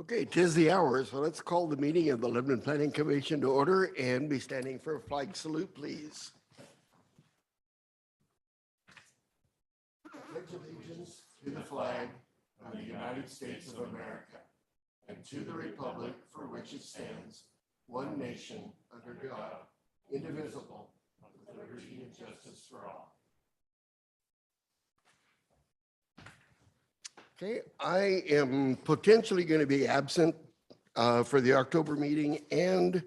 Okay, 'tis the hour, so let's call the meeting of the Lebanon Planning Commission to order and be standing for a flag salute, please. Pledge allegiance to the flag of the United States of America and to the republic for which it stands, one nation, under God, indivisible, with liberty and justice for all. Okay, I am potentially going to be absent for the October meeting and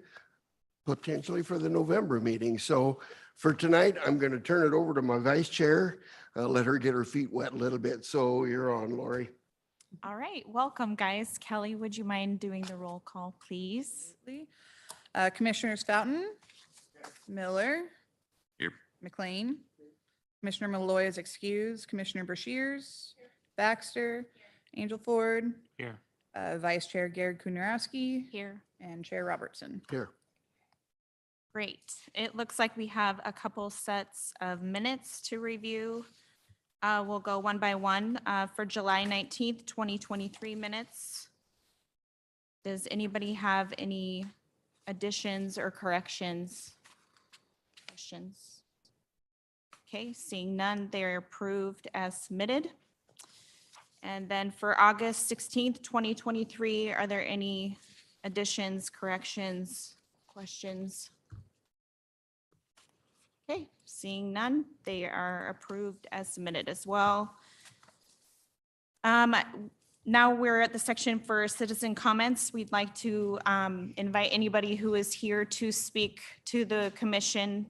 potentially for the November meeting. So for tonight, I'm going to turn it over to my vice chair, let her get her feet wet a little bit. So you're on, Lori. All right, welcome, guys. Kelly, would you mind doing the roll call, please? Commissioners Fountain, Miller, Here. McLean, Commissioner Malloy is excused, Commissioner Brashears, Baxter, Angel Ford, Here. Vice Chair Garrett Kunarowski, Here. and Chair Robertson. Here. Great. It looks like we have a couple sets of minutes to review. We'll go one by one. For July 19th, 2023 minutes. Does anybody have any additions or corrections? Questions? Okay, seeing none, they're approved as submitted. And then for August 16th, 2023, are there any additions, corrections, questions? Okay, seeing none, they are approved as submitted as well. Now we're at the section for citizen comments. We'd like to invite anybody who is here to speak to the commission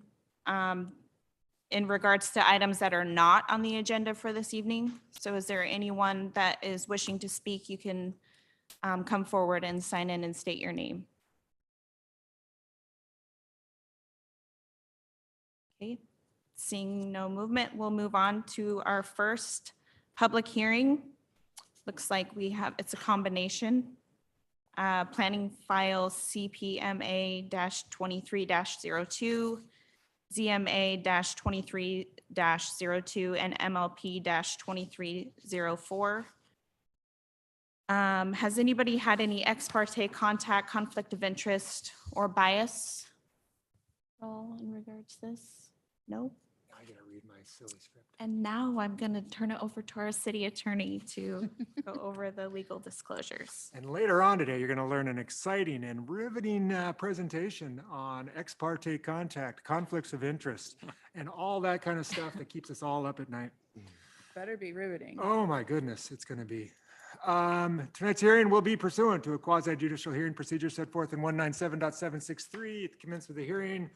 in regards to items that are not on the agenda for this evening. So is there anyone that is wishing to speak? You can come forward and sign in and state your name. Okay, seeing no movement, we'll move on to our first public hearing. Looks like we have, it's a combination. Planning file CPMA-23-02, ZMA-23-02, and MLP-2304. Has anybody had any ex parte contact, conflict of interest, or bias at all in regards to this? No? I gotta read my silly script. And now I'm going to turn it over to our city attorney to go over the legal disclosures. And later on today, you're gonna learn an exciting and riveting presentation on ex parte contact, conflicts of interest, and all that kind of stuff that keeps us all up at night. Better be riveting. Oh my goodness, it's gonna be. Tonight's hearing will be pursuant to a quasi judicial hearing procedure set forth in 197.763. At the commencement of the hearing,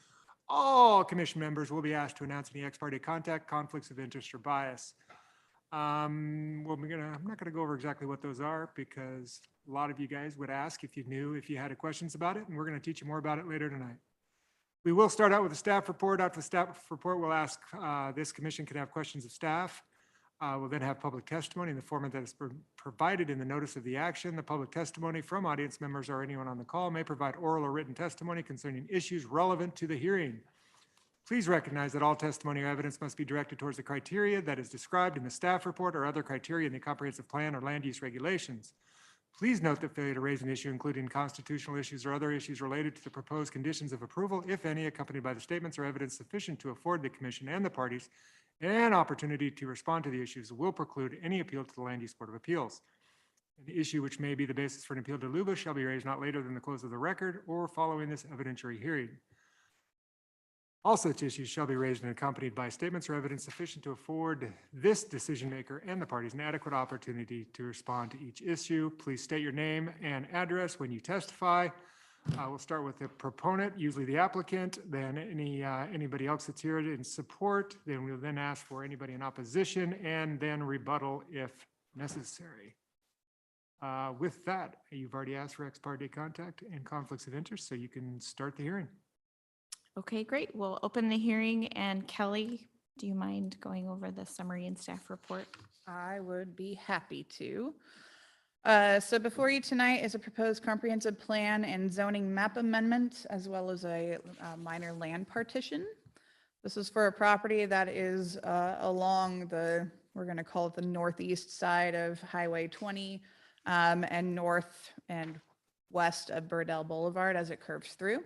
all commission members will be asked to announce any ex parte contact, conflicts of interest, or bias. I'm not gonna go over exactly what those are because a lot of you guys would ask if you knew, if you had questions about it, and we're gonna teach you more about it later tonight. We will start out with a staff report. After the staff report, we'll ask, this commission can have questions of staff. We'll then have public testimony in the format that is provided in the notice of the action. The public testimony from audience members or anyone on the call may provide oral or written testimony concerning issues relevant to the hearing. Please recognize that all testimony or evidence must be directed towards the criteria that is described in the staff report or other criteria in the comprehensive plan or land use regulations. Please note that failure to raise an issue, including constitutional issues or other issues related to the proposed conditions of approval, if any, accompanied by the statements or evidence sufficient to afford the commission and the parties an opportunity to respond to the issues, will preclude any appeal to the Land Use Board of Appeals. An issue which may be the basis for an appeal to LUBA shall be raised not later than the close of the record or following this evidentiary hearing. All such issues shall be raised and accompanied by statements or evidence sufficient to afford this decision maker and the parties an adequate opportunity to respond to each issue. Please state your name and address when you testify. We'll start with the proponent, usually the applicant, then anybody else that's here in support. Then we'll then ask for anybody in opposition and then rebuttal if necessary. With that, you've already asked for ex parte contact and conflicts of interest, so you can start the hearing. Okay, great. We'll open the hearing. And Kelly, do you mind going over the summary and staff report? I would be happy to. So before you tonight is a proposed comprehensive plan and zoning map amendment, as well as a minor land partition. This is for a property that is along the, we're going to call it the northeast side of Highway 20, and north and west of Burdell Boulevard as it curves through.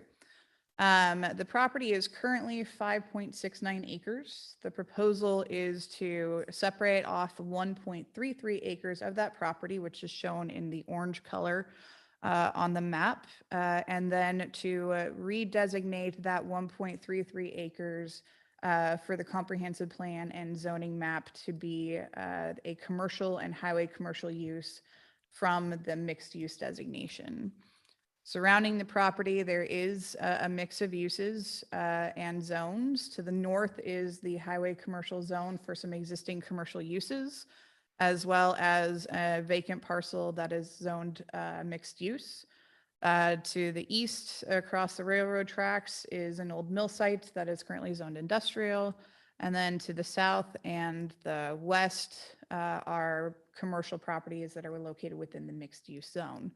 The property is currently 5.69 acres. The proposal is to separate off 1.33 acres of that property, which is shown in the orange color on the map, and then to redesignate that 1.33 acres for the comprehensive plan and zoning map to be a commercial and highway commercial use from the mixed use designation. Surrounding the property, there is a mix of uses and zones. To the north is the highway commercial zone for some existing commercial uses, as well as a vacant parcel that is zoned mixed use. To the east, across the railroad tracks, is an old mill site that is currently zoned industrial. And then to the south and the west are commercial properties that are located within the mixed use zone.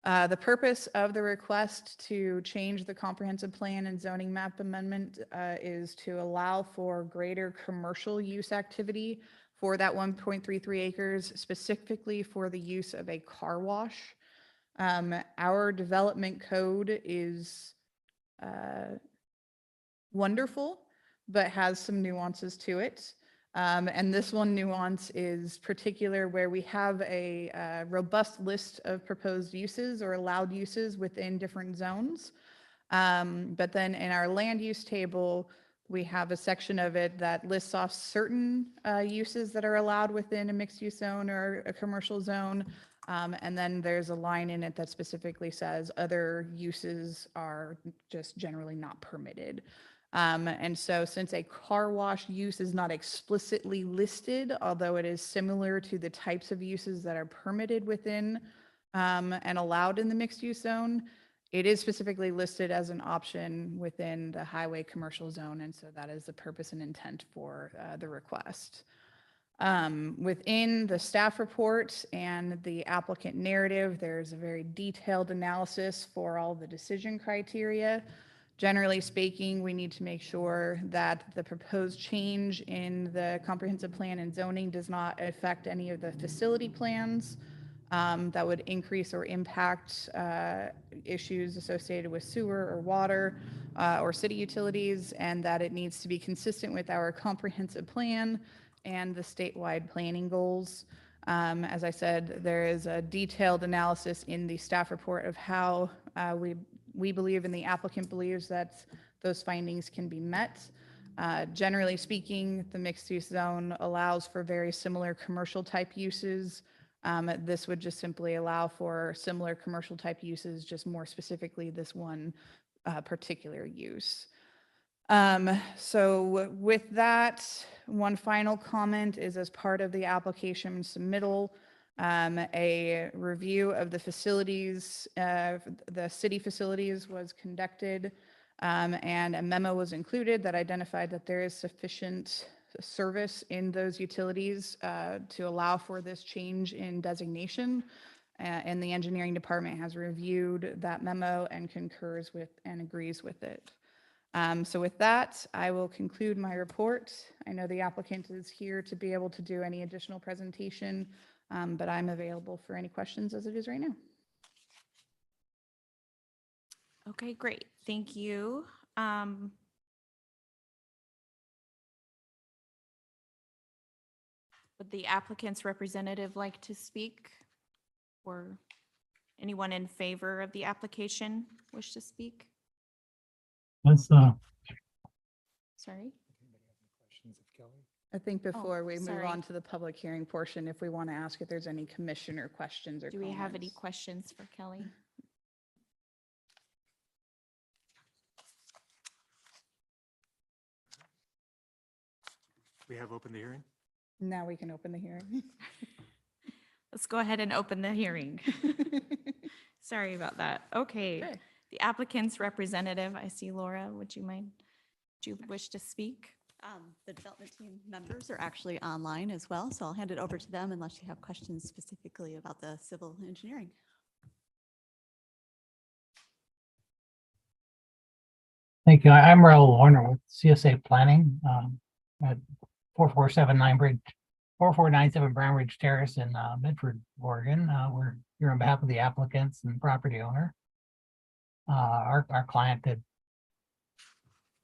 The purpose of the request to change the comprehensive plan and zoning map amendment is to allow for greater commercial use activity for that 1.33 acres, specifically for the use of a car wash. Our development code is wonderful, but has some nuances to it. And this one nuance is particular where we have a robust list of proposed uses or allowed uses within different zones. But then in our land use table, we have a section of it that lists off certain uses that are allowed within a mixed use zone or a commercial zone. And then there's a line in it that specifically says other uses are just generally not permitted. And so since a car wash use is not explicitly listed, although it is similar to the types of uses that are permitted within and allowed in the mixed use zone, it is specifically listed as an option within the highway commercial zone. And so that is the purpose and intent for the request. Within the staff report and the applicant narrative, there's a very detailed analysis for all the decision criteria. Generally speaking, we need to make sure that the proposed change in the comprehensive plan and zoning does not affect any of the facility plans that would increase or impact issues associated with sewer or water or city utilities, and that it needs to be consistent with our comprehensive plan and the statewide planning goals. As I said, there is a detailed analysis in the staff report of how we believe and the applicant believes that those findings can be met. Generally speaking, the mixed use zone allows for very similar commercial type uses. This would just simply allow for similar commercial type uses, just more specifically this one particular use. So with that, one final comment is as part of the application submittal, a review of the facilities, the city facilities was conducted, and a memo was included that identified that there is sufficient service in those utilities to allow for this change in designation. And the engineering department has reviewed that memo and concurs with and agrees with it. So with that, I will conclude my report. I know the applicant is here to be able to do any additional presentation, but I'm available for any questions as it is right now. Okay, great. Thank you. Would the applicant's representative like to speak? Or anyone in favor of the application wish to speak? Let's, Sorry. Questions of Kelly? I think before we move sorry. on to the public hearing portion, if we want to ask if there's any commissioner questions or Do we have any comments. questions for Kelly? We have opened the hearing. Now we can open the hearing. Let's go ahead and open the hearing. Sorry about that. Okay. Okay. The applicant's representative, I see Laura, would you wish to speak? The development team members are actually online as well, so I'll hand it over to them unless you have questions specifically about the civil engineering. thank you. I'm Raul Warner with CSA Planning at 4479 Bridge 4497 Brown Ridge Terrace in Medford, Oregon. We're here on behalf of the applicants and property owner. Our client had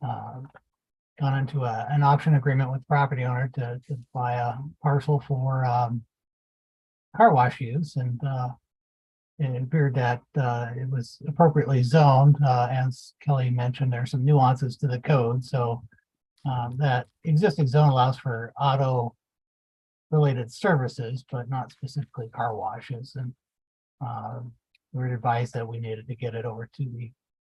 gone into an option agreement with the property owner to buy a parcel for car wash use, and it appeared that it was appropriately zoned. As Kelly mentioned, there's some nuances to the code, so that existing zone allows for auto related services, but not specifically car washes. And we were advised that we needed to get it over to the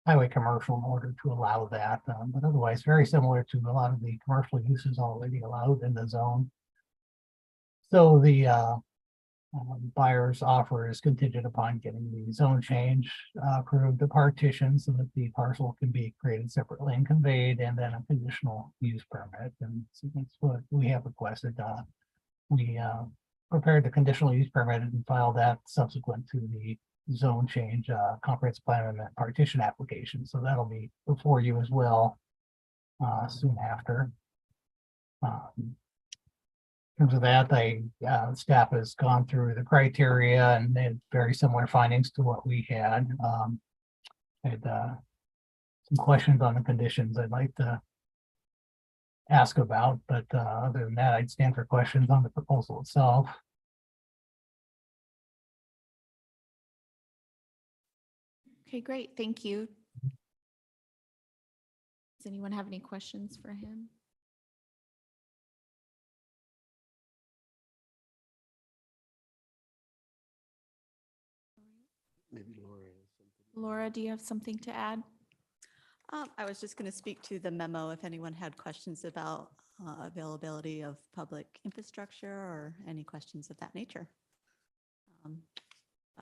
highway commercial in order to allow that. But otherwise, very similar to a lot of the commercial uses already allowed in the zone. So the buyer's offer is contingent upon getting the zone change approved, the partition, so that the parcel can be created separately and conveyed, and then a conditional use permit. And so that's what we have requested. We prepared the conditional use permit and filed that subsequent to the zone change comprehensive plan amendment partition application. So that'll be before you as well soon after. In terms of that, staff has gone through the criteria and they had very similar findings to what we had. I had some questions on the conditions I'd like to ask about, but other than that, I'd stand for questions on the proposal itself. Okay, great. Thank you. Does anyone have any questions for him? Maybe Laura has something. Laura, do you have something to add? I was just going to speak to the memo if anyone had questions about availability of public infrastructure or any questions of that nature.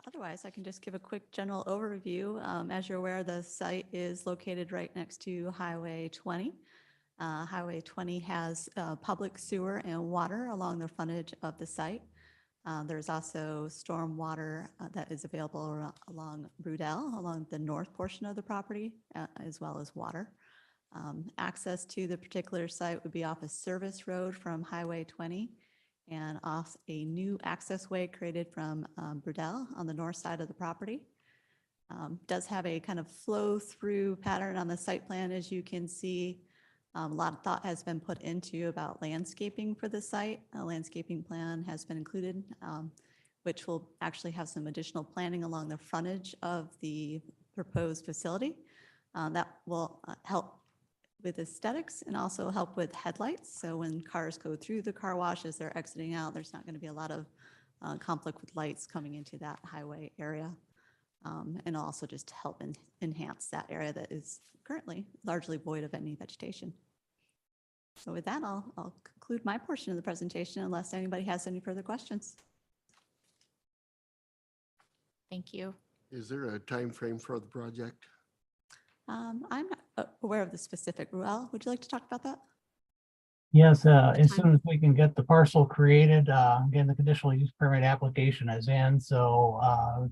Otherwise, I can just give a quick general overview. As you're aware, the site is located right next to Highway 20. Highway 20 has public sewer and water along the frontage of the site. There's also storm water that is available along Brudell, along the north portion of the property, as well as water. Access to the particular site would be off a service road from Highway 20 and off a new access way created from Brudell on the north side of the property. Does have a kind of flow through pattern on the site plan, as you can see. A lot of thought has been put into about landscaping for the site. A landscaping plan has been included, which will actually have some additional planning along the frontage of the proposed facility. That will help with aesthetics and also help with headlights. So when cars go through the car wash as they're exiting out, there's not going to be a lot of conflict with lights coming into that highway area. And also just help enhance that area that is currently largely void of any vegetation. So with that, I'll conclude my portion of the presentation unless anybody has any further questions. Thank you. Is there a time frame for the project? I'm not aware of the specific. Ruel, would you like to talk about that? Yes, as soon as we can get the parcel created, again, the conditional use permit application is in. So as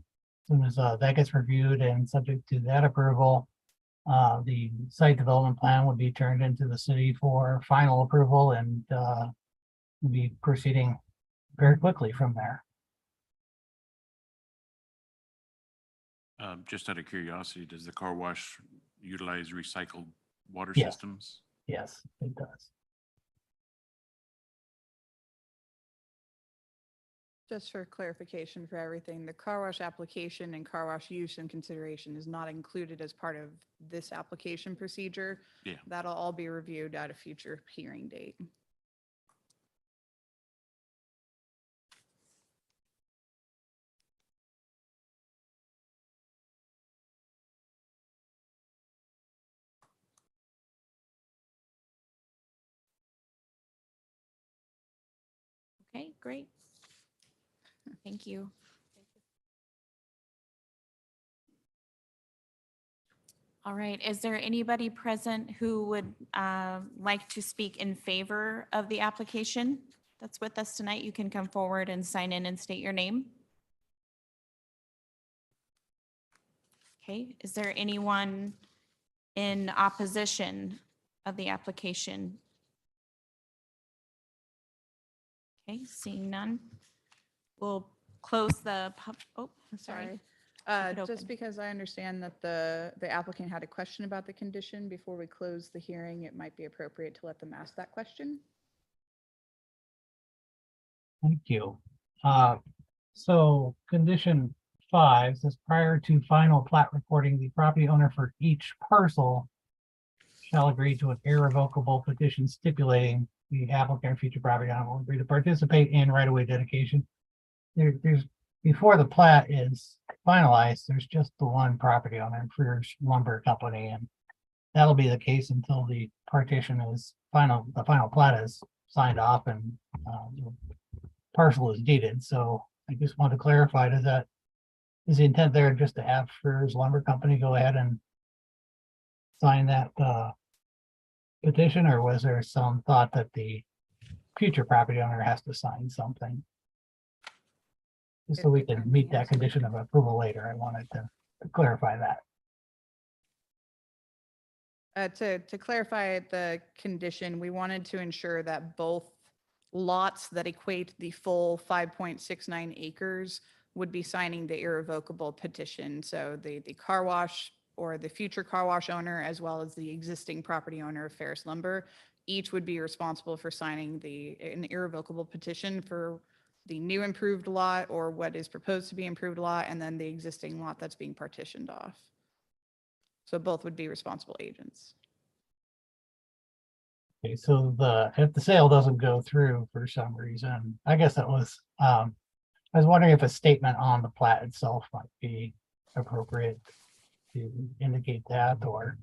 soon as that gets reviewed and subject to that approval, the site development plan would be turned into the city for final approval, and we'll be proceeding very quickly from there. Just out of curiosity, does the car wash utilize recycled water Yes. systems? Yes, it does. Just for clarification for everything, the car wash application and car wash use and consideration is not included as part of this application procedure. Yeah. That'll all be reviewed at a future hearing date. Okay, great. Thank you. All right, is there anybody present who would like to speak in favor of the application that's with us tonight? You can come forward and sign in and state your name. Okay, is there anyone in opposition of the application? Okay, seeing none. We'll close the oh, I'm sorry. Sorry. Keep it Just open. because I understand that the applicant had a question about the condition, before we close the hearing, it might be appropriate to let them ask that question. Thank you. So condition 5 says prior to final plat recording, the property owner for each parcel shall agree to an irrevocable petition stipulating the applicant or future property owner will agree to participate in right-of-way dedication. There's, before the plat is finalized, there's just the one property owner, Freer's Lumber Company, and that'll be the case until the partition is the final plat is signed off and the parcel is deeded. So I just want to clarify, is the intent there just to have Freer's Lumber Company go ahead and sign that petition, or was there some thought that the future property owner has to sign something? Just so we can meet that condition of approval later, I wanted to clarify that. To clarify the condition, we wanted to ensure that both lots that equate the full 5.69 acres would be signing the irrevocable petition. So the car wash or the future car wash owner, as well as the existing property owner of Ferris Lumber, each would be responsible for signing an irrevocable petition for the new improved lot or what is proposed to be improved lot, and then the existing lot that's being partitioned off. So both would be responsible agents. Okay, so if the sale doesn't go through for some reason, I guess that was, I was wondering if a statement on the plat itself might be appropriate to indicate that, or.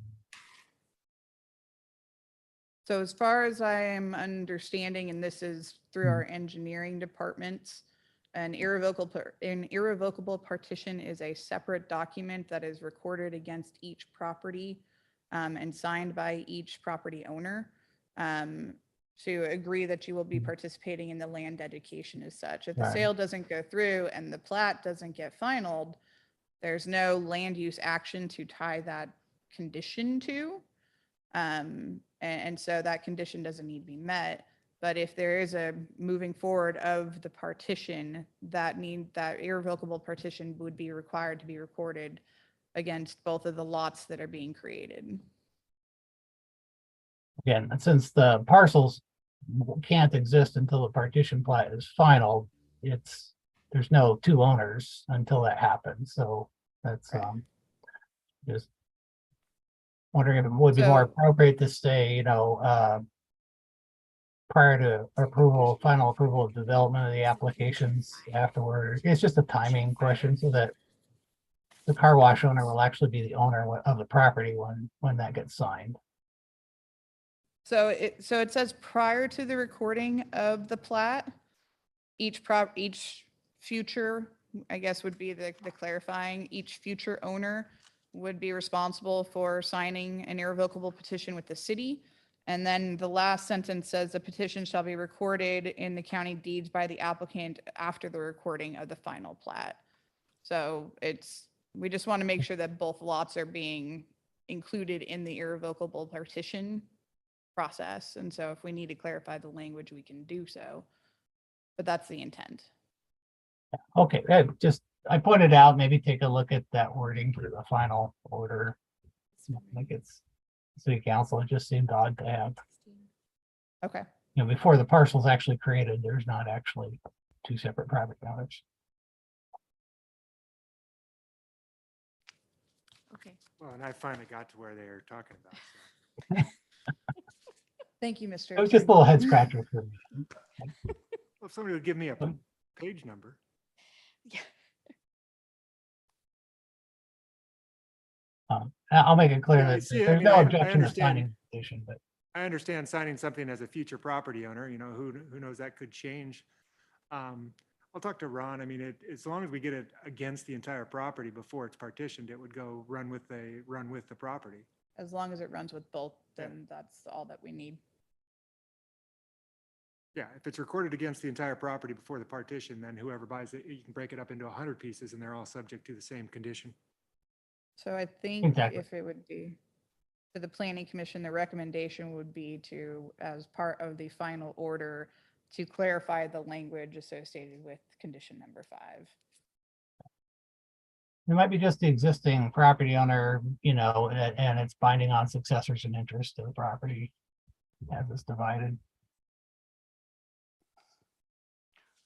So as far as I am understanding, and this is through our engineering department, an irrevocable partition is a separate document that is recorded against each property and signed by each property owner to agree that you will be participating in the land dedication as such. If the Right. sale doesn't go through and the plat doesn't get finalized, there's no land use action to tie that condition to. And so that condition doesn't need to be met. But if there is a moving forward of the partition, that irrevocable partition would be required to be recorded against both of the lots that are being created. Again, since the parcels can't exist until the partition plat is final, there's no two owners until that happens. So that's Right. just wondering if it would be more So- appropriate to say, prior to approval, final approval of development of the applications afterward. It's just a timing question so that the car wash owner will actually be the owner of the property when that gets signed. So it says prior to the recording of the plat, each future, I guess would be the clarifying, each future owner would be responsible for signing an irrevocable petition with the city. And then the last sentence says the petition shall be recorded in the county deeds by the applicant after the recording of the final plat. So we just want to make sure that both lots are being included in the irrevocable partition process. And so if we need to clarify the language, we can do so. But that's the intent. Okay, I pointed out, maybe take a look at that wording for the final order. Like it's city council, it just seemed odd to have, Okay. before the parcel's actually created, there's not actually two separate property owners. Okay. Well, and I finally got to where they were talking about. So. Thank you, Mr. It was just a Attorney. little head scratcher for me. Well, if somebody would give me a page number. I'll make it clear Yeah, I that see. I there's mean, no I objection to understand. signing the petition, but I understand signing something as a future property owner, who knows, that could change. I'll talk to Ron. I mean, as long as we get it against the entire property before it's partitioned, it would go run with the property. As long as it runs with both, then that's all that we need. Yeah, if it's recorded against the entire property before the partition, then whoever buys it, you can break it up into 100 pieces and they're all subject to the same condition. So I think Exactly. if it would be to the planning commission, the recommendation would be to, as part of the final order, to clarify the language associated with condition number 5. It might be just the existing property owner, and it's binding on successors in interest to the property as it's divided.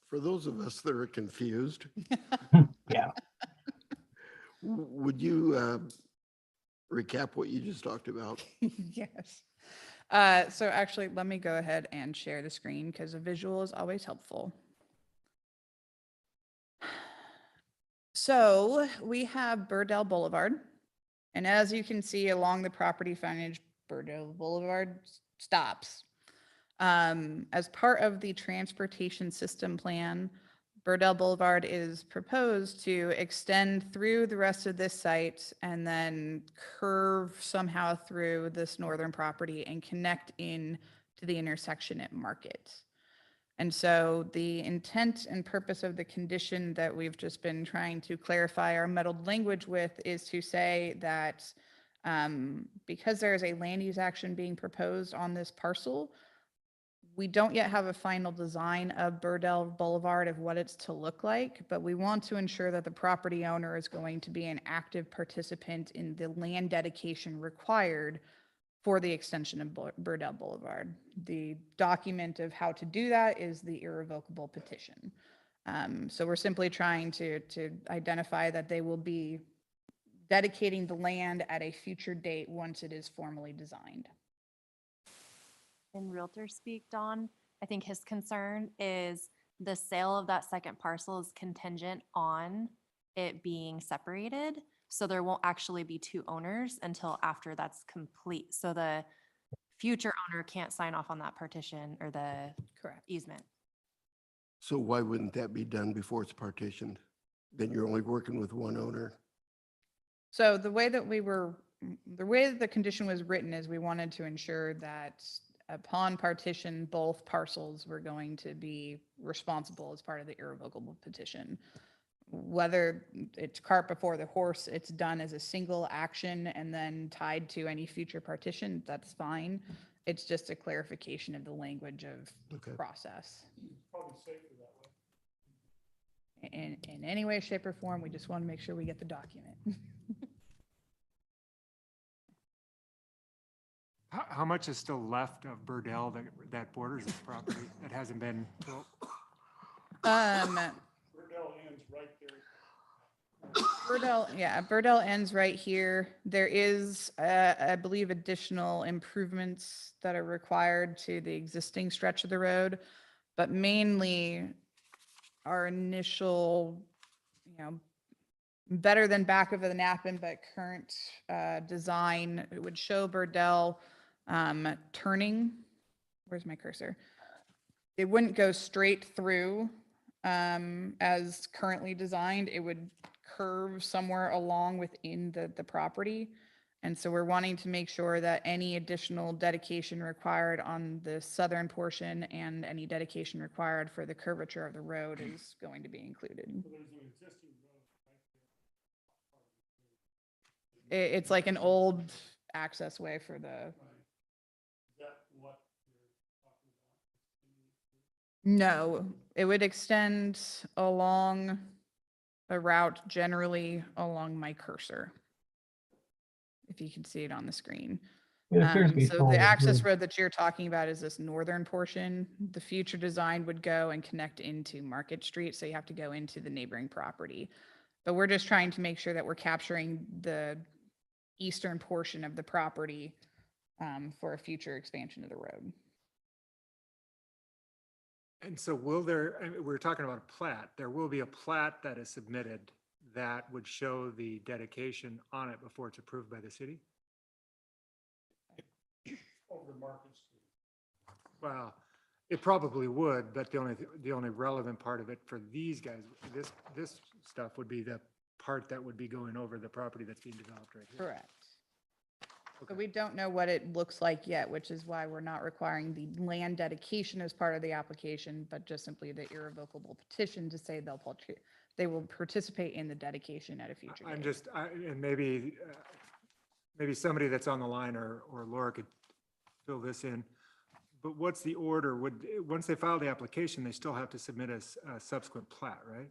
For those of us that are confused, Yeah. would you recap what you just talked about? Yes. So actually, let me go ahead and share the screen because a visual is always helpful. So we have Burdell Boulevard. And as you can see along the property frontage, Burdell Boulevard stops. As part of the transportation system plan, Burdell Boulevard is proposed to extend through the rest of this site and then curve somehow through this northern property and connect in to the intersection at Market. And so the intent and purpose of the condition that we've just been trying to clarify our muddled language with is to say that because there is a land use action being proposed on this parcel, we don't yet have a final design of Burdell Boulevard of what it's to look like, but we want to ensure that the property owner is going to be an active participant in the land dedication required for the extension of Burdell Boulevard. The document of how to do that is the irrevocable petition. So we're simply trying to identify that they will be dedicating the land at a future date once it is formally designed. In realtor speak, Don, I think his concern is the sale of that second parcel is contingent on it being separated. So there won't actually be two owners until after that's complete. So the future owner can't sign off on that partition or the Correct. easement. So why wouldn't that be done before it's partitioned? Then you're only working with one owner. So the way that the condition was written is we wanted to ensure that upon partition, both parcels were going to be responsible as part of the irrevocable petition. Whether it's cart before the horse, it's done as a single action and then tied to any future partition, that's fine. It's just a clarification of the language of Okay. process. In any way, shape, or form, we just want to make sure we get the document. How much is still left of Burdell that borders this property that hasn't been built? Burdell ends right here. There is, I believe, additional improvements that are required to the existing stretch of the road, but mainly our initial, better than back of the napkin, but current design, it would show Burdell turning. Where's my cursor? It wouldn't go straight through as currently designed. It would curve somewhere along within the property. And so we're wanting to make sure that any additional dedication required on the southern portion and any dedication required for the curvature of the road is going to be included. It's like an old access way for the. No, it would extend along a route generally along my cursor. If you can see it on the screen. It appears to be So full the of access wood. road that you're talking about is this northern portion. The future design would go and connect into Market Street, so you have to go into the neighboring property. But we're just trying to make sure that we're capturing the eastern portion of the property for a future expansion of the road. And so will there, we're talking about a plat, there will be a plat that is submitted that would show the dedication on it before it's approved by the city? Over Market Street. Well, it probably would, but the only relevant part of it for these guys, this stuff would be the part that would be going over the property that's being developed right here. Correct. Okay. But we don't know what it looks like yet, which is why we're not requiring the land dedication as part of the application, but just simply the irrevocable petition to say they will participate in the dedication at a future I'm date. just, and maybe somebody that's on the line or Laura could fill this in. But what's the order? Once they file the application, they still have to submit a subsequent plat, right?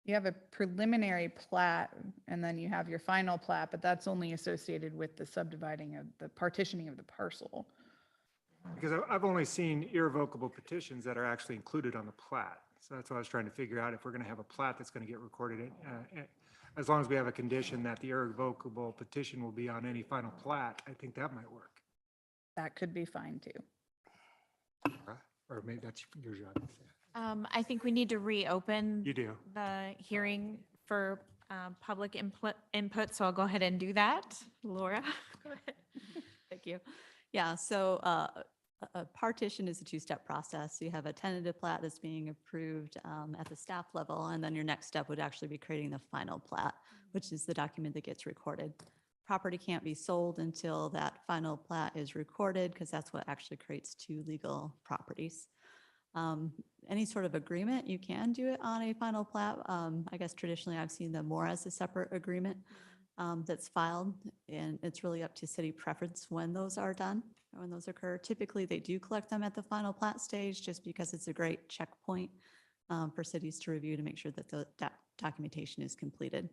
You have a preliminary plat and then you have your final plat, but that's only associated with the subdividing of the partitioning of the parcel. Because I've only seen irrevocable petitions that are actually included on the plat. So that's what I was trying to figure out, if we're going to have a plat that's going to get recorded, as long as we have a condition that the irrevocable petition will be on any final plat, I think that might work. That could be fine too. Or maybe that's your job. I think we need to reopen You do. the hearing for public input, so I'll go ahead and do that. Laura? Go ahead. Thank you. Yeah, so a partition is a two-step process. You have a tentative plat that's being approved at the staff level, and then your next step would actually be creating the final plat, which is the document that gets recorded. Property can't be sold until that final plat is recorded, because that's what actually creates two legal properties. Any sort of agreement, you can do it on a final plat. I guess traditionally I've seen them more as a separate agreement that's filed, and it's really up to city preference when those are done, or when those occur. Typically, they do collect them at the final plat stage, just because it's a great checkpoint for cities to review to make sure that the documentation is completed.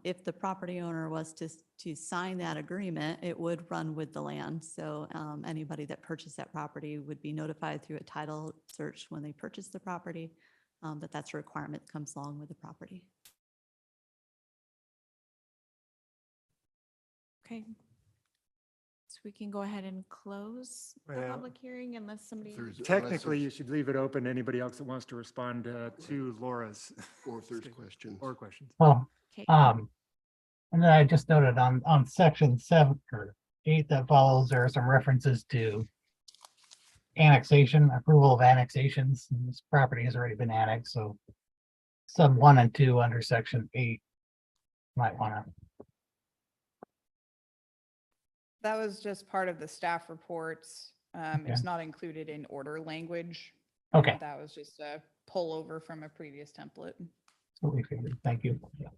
If the property owner was to sign that agreement, it would run with the land. So anybody that purchased that property would be notified through a title search when they purchase the property, that that's a requirement that comes along with the property. Okay. So we can go ahead and close the Well, public hearing unless somebody. Technically, you should leave it open to anybody else that wants to respond to Laura's Or if there's questions. or questions. Well, Okay. and then I just noted on section 7 or 8 that follows, there are some references to annexation, approval of annexations. And this property has already been annexed, so sub 1 and 2 under section 8 might want to. That was just part of the staff reports. It's not included in order language. Okay, That was just a pullover from a previous template. that's what we figured. Thank you. Yeah.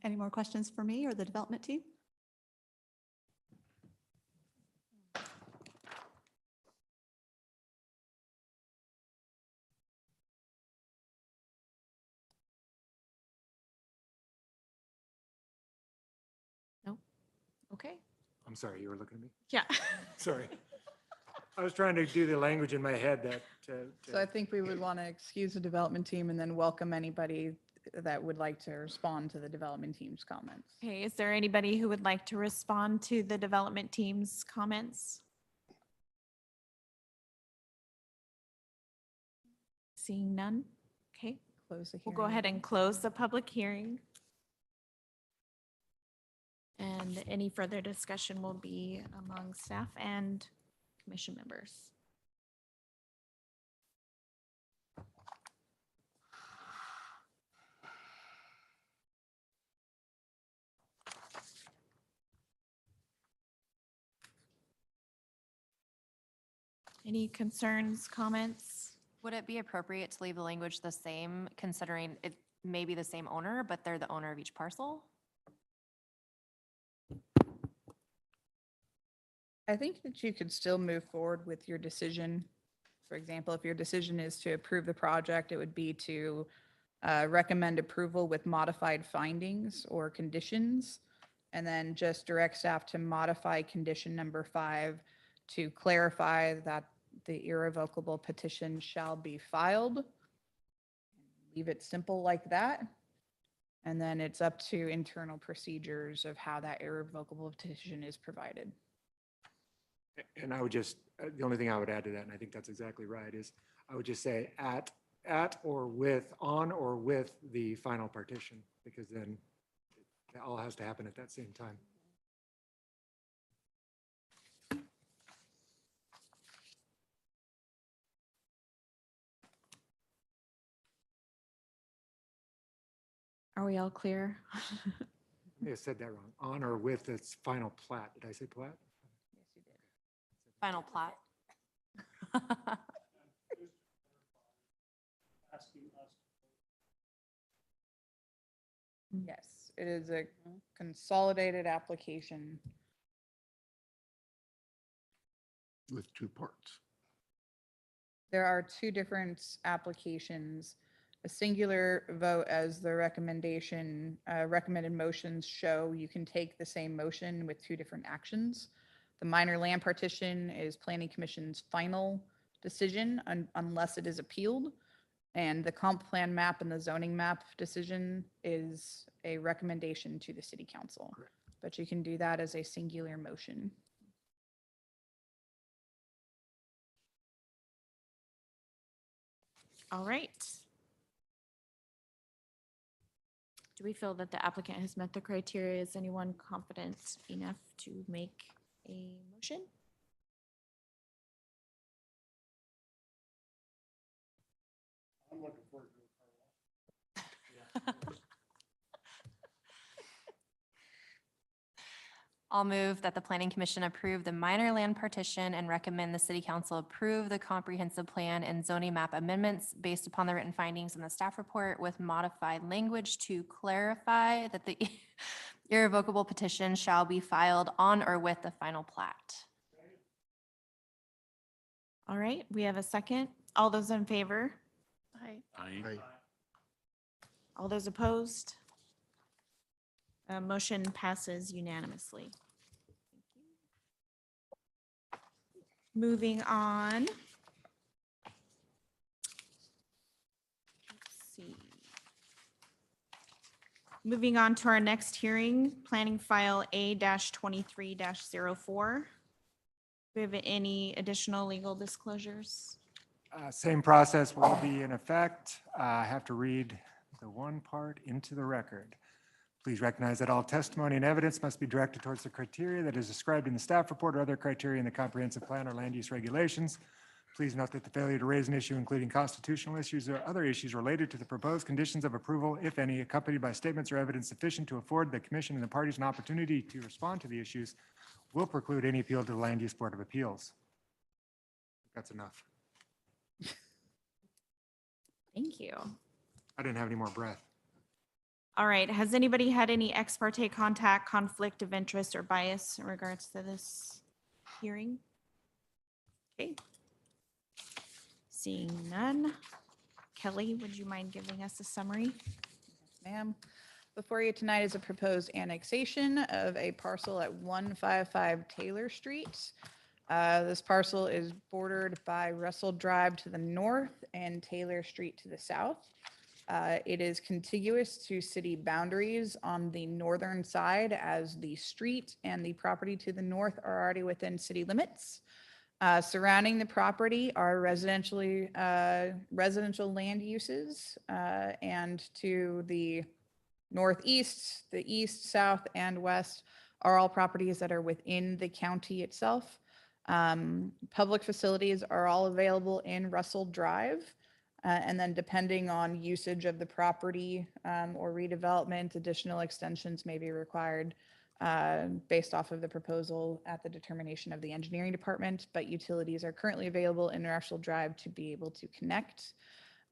Any more questions for me or the development team? Okay. I'm sorry, you were looking at me? Yeah. Sorry. I was trying to do the language in my head that. So I think we would want to excuse the development team and then welcome anybody that would like to respond to the development team's comments. Okay, is there anybody who would like to respond to the development team's comments? Seeing none? Okay, Close the we'll hearing. go ahead and close the public hearing. And any further discussion will be among staff and commission members. Any concerns, comments? Would it be appropriate to leave the language the same, considering it may be the same owner, but they're the owner of each parcel? I think that you could still move forward with your decision. For example, if your decision is to approve the project, it would be to recommend approval with modified findings or conditions. And then just direct staff to modify condition number 5 to clarify that the irrevocable petition shall be filed. Leave it simple like that. And then it's up to internal procedures of how that irrevocable petition is provided. And I would just, the only thing I would add to that, and I think that's exactly right, is I would just say at or with, on or with the final partition, because then it all has to happen at that same time. Are we all clear? I said that wrong. On or with its final plat. Did I say plat? Final plat. Yes, It is a consolidated application. With two parts. There are two different applications. A singular vote as the recommendation, recommended motions show you can take the same motion with two different actions. The minor land partition is planning commission's final decision unless it is appealed. And the comp plan map and the zoning map decision is a recommendation to the city council. But you can do that as a singular motion. All right. Do we feel that the applicant has met the criteria? Is anyone confident enough to make a motion? I'll move that the planning commission approve the minor land partition and recommend the city council approve the comprehensive plan and zoning map amendments based upon the written findings in the staff report with modified language to clarify that the irrevocable petition shall be filed on or with the final plat. All right, we have a second. All those in favor? Aye. Aye. All those opposed? Motion passes unanimously. Moving on. Let's see. Moving on to our next hearing, planning file A-23-04. Do we have any additional legal disclosures? Same process will be in effect. I have to read the one part into the record. Please recognize that all testimony and evidence must be directed towards the criteria that is described in the staff report or other criteria in the comprehensive plan or land use regulations. Please note that the failure to raise an issue, including constitutional issues or other issues related to the proposed conditions of approval, if any, accompanied by statements or evidence sufficient to afford the commission and the parties an opportunity to respond to the issues, will preclude any appeal to the Land Use Board of Appeals. That's enough. Thank you. I didn't have any more breath. All right, has anybody had any ex parte contact, conflict of interest, or bias in regards to this hearing? Okay. Seeing none. Kelly, would you mind giving us a summary? Ma'am, before you tonight is a proposed annexation of a parcel at 155 Taylor Street. This parcel is bordered by Russell Drive to the north and Taylor Street to the south. It is contiguous to city boundaries on the northern side, as the street and the property to the north are already within city limits. Surrounding the property are residential land uses, and to the northeast, the east, south, and west are all properties that are within the county itself. Public facilities are all available in Russell Drive. And then depending on usage of the property or redevelopment, additional extensions may be required based off of the proposal at the determination of the engineering department, but utilities are currently available in Russell Drive to be able to connect.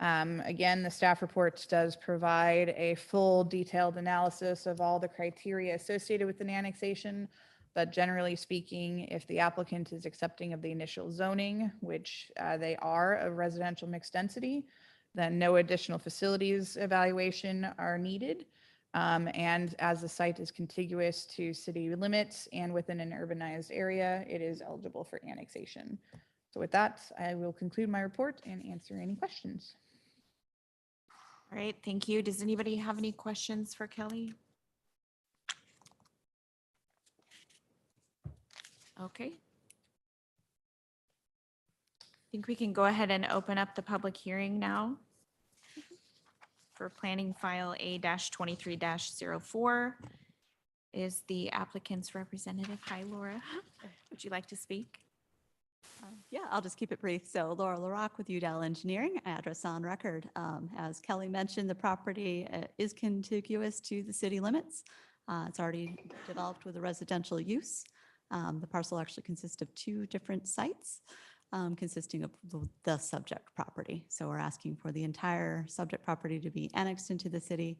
Again, the staff report does provide a full detailed analysis of all the criteria associated with an annexation. But generally speaking, if the applicant is accepting of the initial zoning, which they are of residential mixed density, then no additional facilities evaluation are needed. And as the site is contiguous to city limits and within an urbanized area, it is eligible for annexation. So with that, I will conclude my report and answer any questions. All right, thank you. Does anybody have any questions for Kelly? Okay. I think we can go ahead and open up the public hearing now for planning file A-23-04. Is the applicant's representative. Hi, Laura. Would you like to speak? Yeah, I'll just keep it brief. So Laura LaRock with Udall Engineering, address on record. As Kelly mentioned, the property is contiguous to the city limits. It's already developed with a residential use. The parcel actually consists of two different sites consisting of the subject property. So we're asking for the entire subject property to be annexed into the city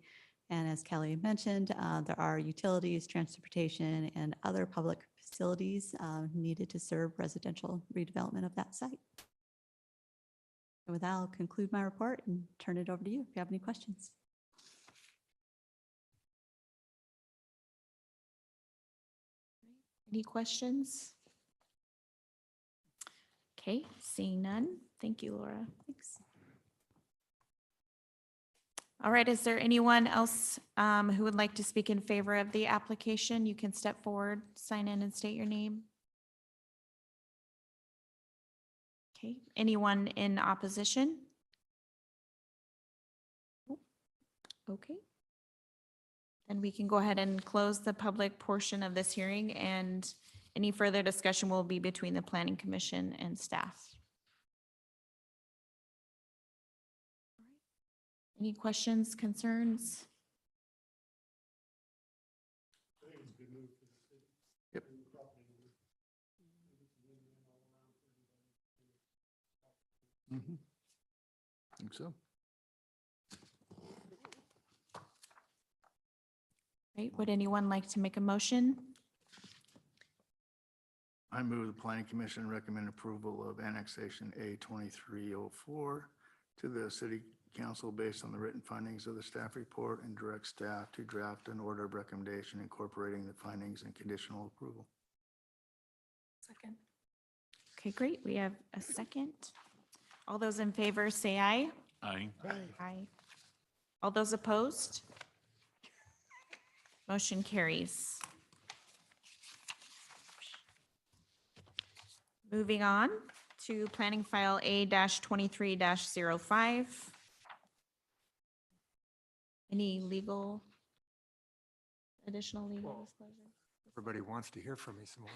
And as Kelly mentioned, there are utilities, transportation, and other public facilities needed to serve residential redevelopment of that site. And with that, I'll conclude my report and turn it over to you if you have any questions. Any questions? Okay, seeing none. Thank you, Laura. Thanks. All right, is there anyone else who would like to speak in favor of the application? You can step forward, sign in and state your name. Okay, anyone in opposition? Okay. Then we can go ahead and close the public portion of this hearing, and any further discussion will be between the Planning Commission and staff. Any questions, concerns? Yep. Think so. Right, would anyone like to make a motion? I move the planning commission recommend approval of annexation A 2304 to the city council based on the written findings of the staff report and direct staff to draft an order of recommendation incorporating the findings and conditional approval. Second. Okay, great, we have a second. All those in favor say aye. Aye. Aye. All those opposed? Motion carries. Moving on to planning file A-23-05. Any additional legal disclosure? Everybody wants to hear from me some more.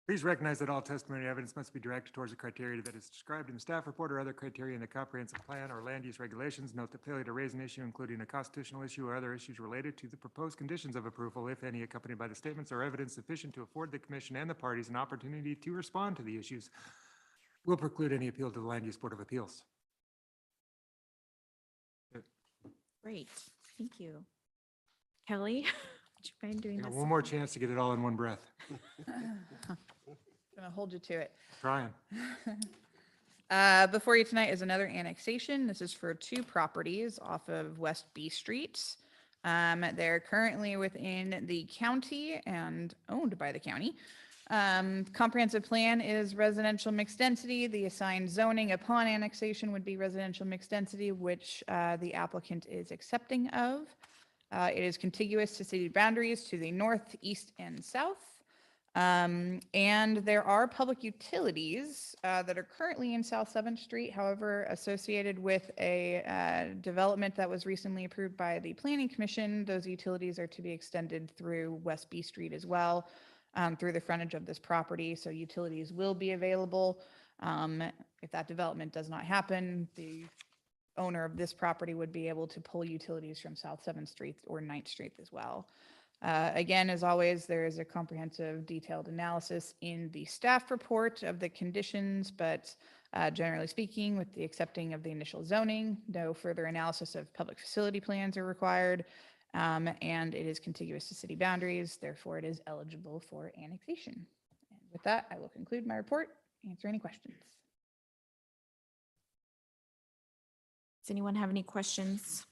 Please recognize that all testimony and evidence must be directed towards the criteria that is described in the staff report or other criteria in the comprehensive plan or land use regulations. Note that failure to raise an issue, including a constitutional issue or other issues related to the proposed conditions of approval, if any, accompanied by the statements or evidence sufficient to afford the commission and the parties an opportunity to respond to the issues, will preclude any appeal to the Land Use Board of Appeals. Great, thank you. Kelly, would you mind doing I got this? one more chance to get it all in one breath. Gonna hold you to it. Trying. Before you tonight is another annexation. This is for 2 properties off of West B Street. They're currently within the county and owned by the county. Comprehensive plan is residential mixed density. The assigned zoning upon annexation would be residential mixed density, which the applicant is accepting of. It is contiguous to city boundaries to the north, east, and south. And there are public utilities that are currently in South 7th Street, however, associated with a development that was recently approved by the Planning Commission. Those utilities are to be extended through West B Street as well, through the frontage of this property. So utilities will be available. If that development does not happen, the owner of this property would be able to pull utilities from South 7th Street or 9th Street as well. Again, as always, there is a comprehensive detailed analysis in the staff report of the conditions, but generally speaking, with the accepting of the initial zoning, no further analysis of public facility plans are required, and it is contiguous to city boundaries, therefore it is eligible for annexation. And with that, I will conclude my report, answer any questions. Does anyone have any questions?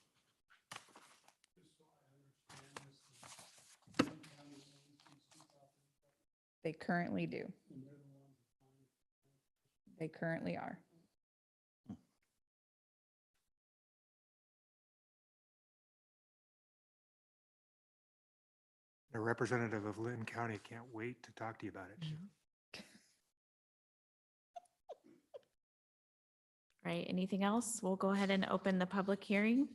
They currently do. They currently are. A representative of Lynn County can't wait to talk to you about it. Right, anything else? We'll go ahead and open the public hearing.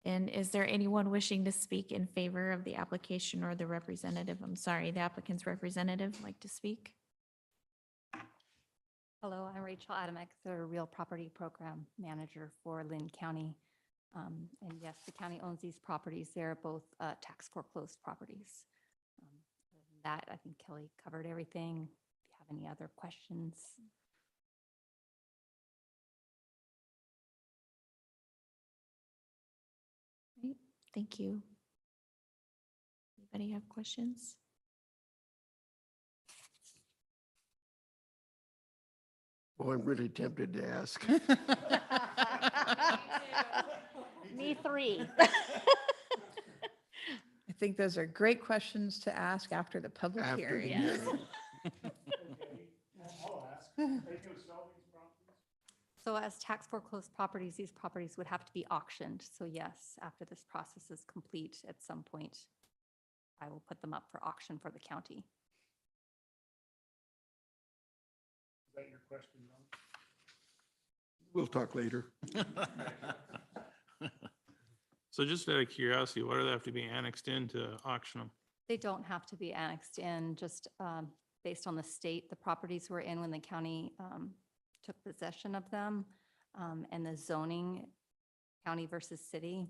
And is there anyone wishing to speak in favor of the application or the representative? I'm sorry, the applicant's representative like to speak? Hello, I'm Rachel Adamek, the Real Property Program Manager for Lynn County. And yes, the county owns these properties. They're both tax foreclosed properties. Other than that, I think Kelly covered everything. If you have any other questions. Thank you. Anybody have questions? Oh, I'm really tempted to ask. Me three. I think those are great questions to ask after the public After the hearing. hearing. So as tax foreclosed properties, these properties would have to be auctioned. So yes, after this process is complete, at some point, I will put them up for auction for the county. We'll talk later. So just out of curiosity, why do they have to be annexed in to auction them? They don't have to be annexed in, just based on the state the properties were in when the county took possession of them, and the zoning, county versus city.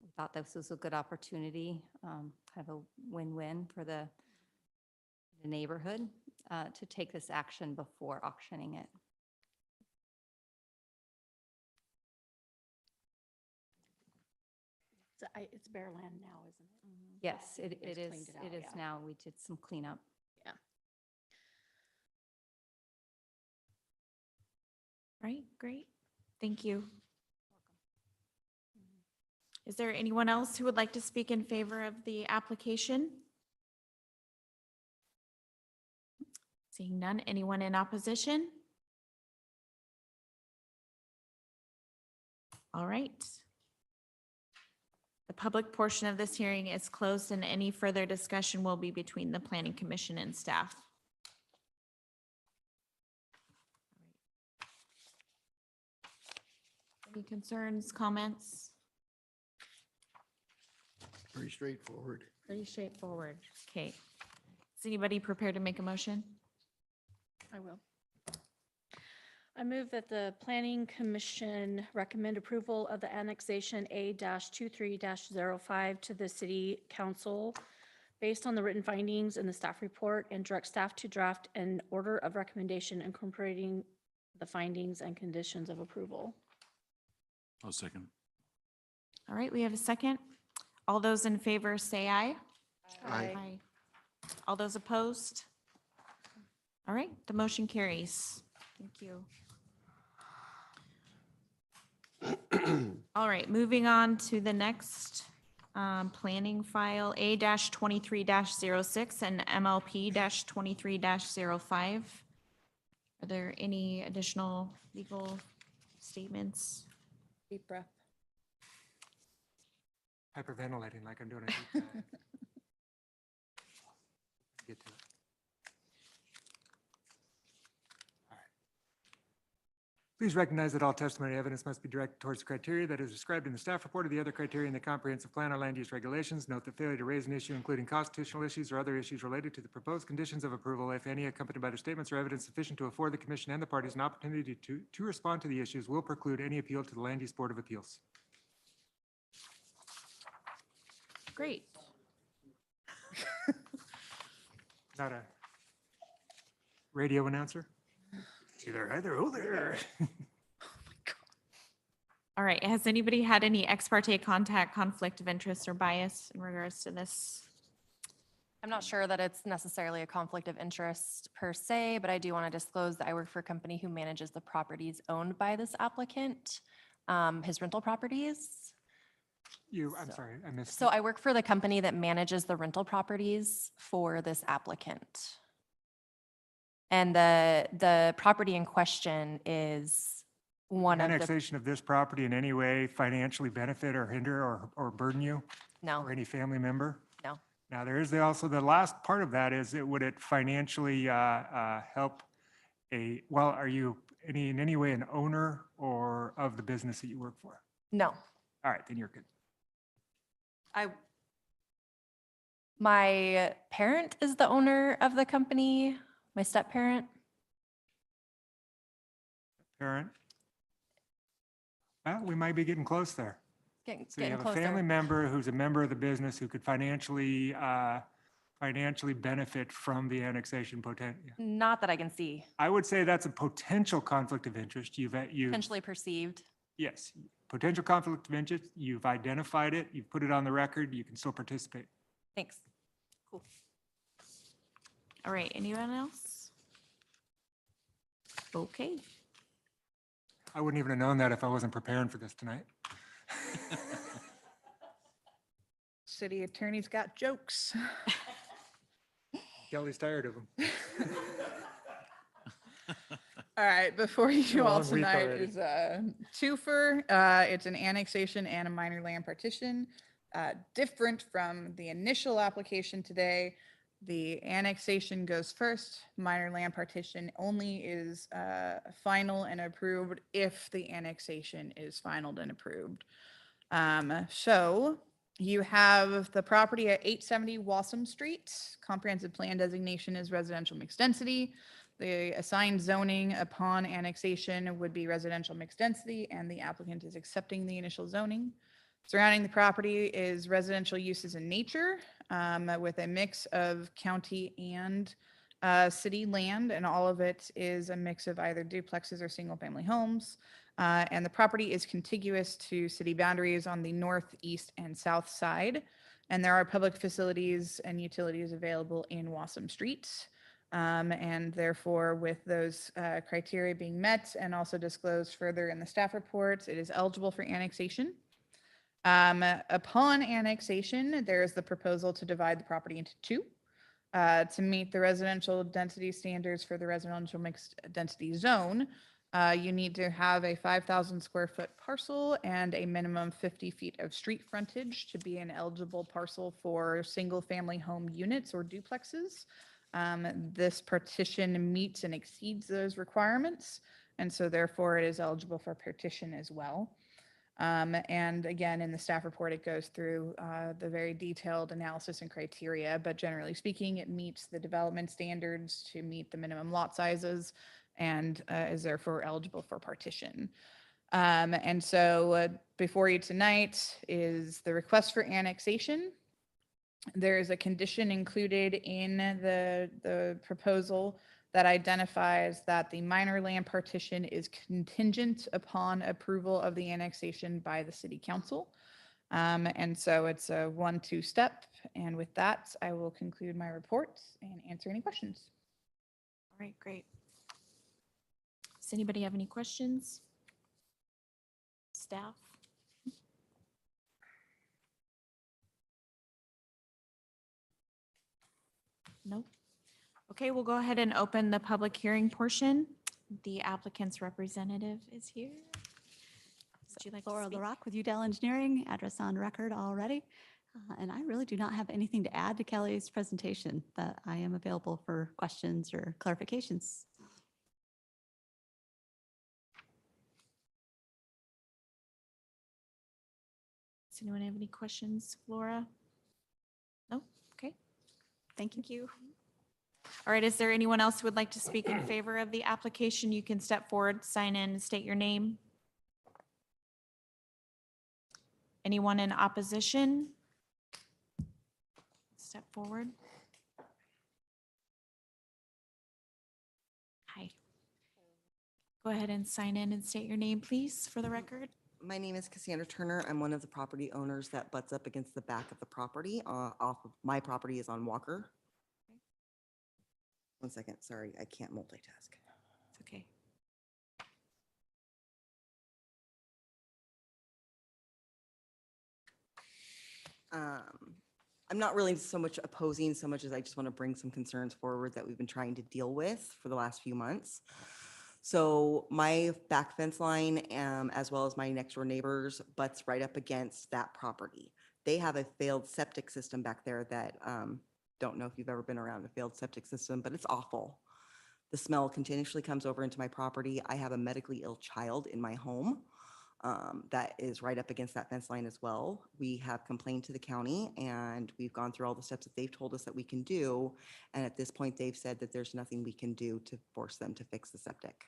We thought this was a good opportunity, kind of a win-win for the neighborhood to take this action before auctioning it. It's bare land now, isn't it? Yes, it It's is, cleaned it out, it is yeah. now. We did some cleanup. Right, great. Thank you. Is there anyone else who would like to speak in favor of the application? Seeing none, anyone in opposition? All right. The public portion of this hearing is closed and any further discussion will be between the Planning Commission and staff. Any concerns, comments? Pretty straightforward. Pretty straightforward. Okay. Is anybody prepared to make a motion? I will. I move that the Planning Commission recommend approval of the annexation A-23-05 to the City Council based on the written findings in the staff report and direct staff to draft an order of recommendation incorporating the findings and conditions of approval. I'll second. All right, we have a second. All those in favor say aye. Aye. All those opposed? All right, the motion carries. Thank you. All right, moving on to the next planning file, A-23-06 and MLP-23-05. Are there any additional legal statements? Deep breath. Hyperventilating like I'm doing a deep dive. Get to it. All right. Please recognize that all testimony and evidence must be directed towards the criteria that is described in the staff report or the other criteria in the comprehensive plan or land use regulations. Note that failure to raise an issue, including constitutional issues or other issues related to the proposed conditions of approval, if any, accompanied by the statements or evidence sufficient to afford the commission and the parties an opportunity to respond to the issues, will preclude any appeal to the Land Use Board of Appeals. Great. Not a radio announcer? Either either, oh there. All right, has anybody had any ex parte contact, conflict of interest or bias in regards to this? I'm not sure that it's necessarily a conflict of interest per se, but I do want to disclose that I work for a company who manages the properties owned by this applicant, his rental properties. I'm So- sorry, I missed. So I work for the company that manages the rental properties for this applicant. And the property in question is one of the, Annexation of this property in any way financially benefit or hinder or burden you no, or any family member? no. Now, there is also the last part of that is, would it financially help are you in any way an owner or of the business that you work for? No. All right, then you're good. My parent is the owner of the company, my step-parent. Parent? Well, we might be getting close there. So you Getting have a family closer. member who's a member of the business who could financially benefit from the annexation potential. Not that I can see, I would say that's a potential conflict of interest. You've potentially perceived. Yes, potential conflict of interest, you've identified it, you've put it on the record, you can still participate. Thanks. Cool. All right, anyone else? Okay, I wouldn't even have known that if I wasn't preparing for this tonight. City attorney's got jokes. Kelly's tired of them. All right, before you all Long week tonight already. is a twofer. It's an annexation and a minor land partition. Different from the initial application today. The annexation goes first, minor land partition only is final and approved if the annexation is finalized and approved. So you have the property at 870 Wassam Street. Comprehensive plan designation is residential mixed density. The assigned zoning upon annexation would be residential mixed density, and the applicant is accepting the initial zoning. Surrounding the property is residential uses in nature with a mix of county and city land, and all of it is a mix of either duplexes or single-family homes. And the property is contiguous to city boundaries on the north, east, and south side. And there are public facilities and utilities available in Wassam Street. And therefore, with those criteria being met and also disclosed further in the staff reports, it is eligible for annexation. Upon annexation, there is the proposal to divide the property into two. To meet the residential density standards for the residential mixed density zone, you need to have a 5,000 square foot parcel and a minimum 50 feet of street frontage to be an eligible parcel for single family home units or duplexes. This partition meets and exceeds those requirements, and so therefore it is eligible for partition as well. And again, in the staff report, it goes through the very detailed analysis and criteria, but generally speaking, it meets the development standards to meet the minimum lot sizes and is therefore eligible for partition. And so before you tonight is the request for annexation. There is a condition included in the proposal that identifies that the minor land partition is contingent upon approval of the annexation by the city council. And so it's a 1-2 step. And with that, I will conclude my report and answer any questions. all right, great. Does anybody have any questions? Staff? No? Okay, we'll go ahead and open the public hearing portion. The applicant's representative is here. Would you like to Laura speak? LaRock with Udell Engineering, address on record already. And I really do not have anything to add to Kelly's presentation, but I am available for questions or clarifications. Does anyone have any questions, Laura? No? Okay, Thank you. thank you. All right, is there anyone else who would like to speak in favor of the application? You can step forward, sign in, and state your name. Anyone in opposition? Step forward. Hi. Go ahead and sign in and state your name, please, for the record. My name is Cassandra Turner. I'm one of the property owners that butts up against the back of the property. Off of my property is on Walker. One second, sorry, I can't multitask. It's okay. I'm not really so much opposing so much as I just want to bring some concerns forward that we've been trying to deal with for the last few months. So my back fence line, as well as my next door neighbors, butts right up against that property. They have a failed septic system back there that, don't know if you've ever been around a failed septic system, but it's awful. The smell continuously comes over into my property. I have a medically ill child in my home that is right up against that fence line as well. We have complained to the county and we've gone through all the steps that they've told us that we can do. And at this point, they've said that there's nothing we can do to force them to fix the septic.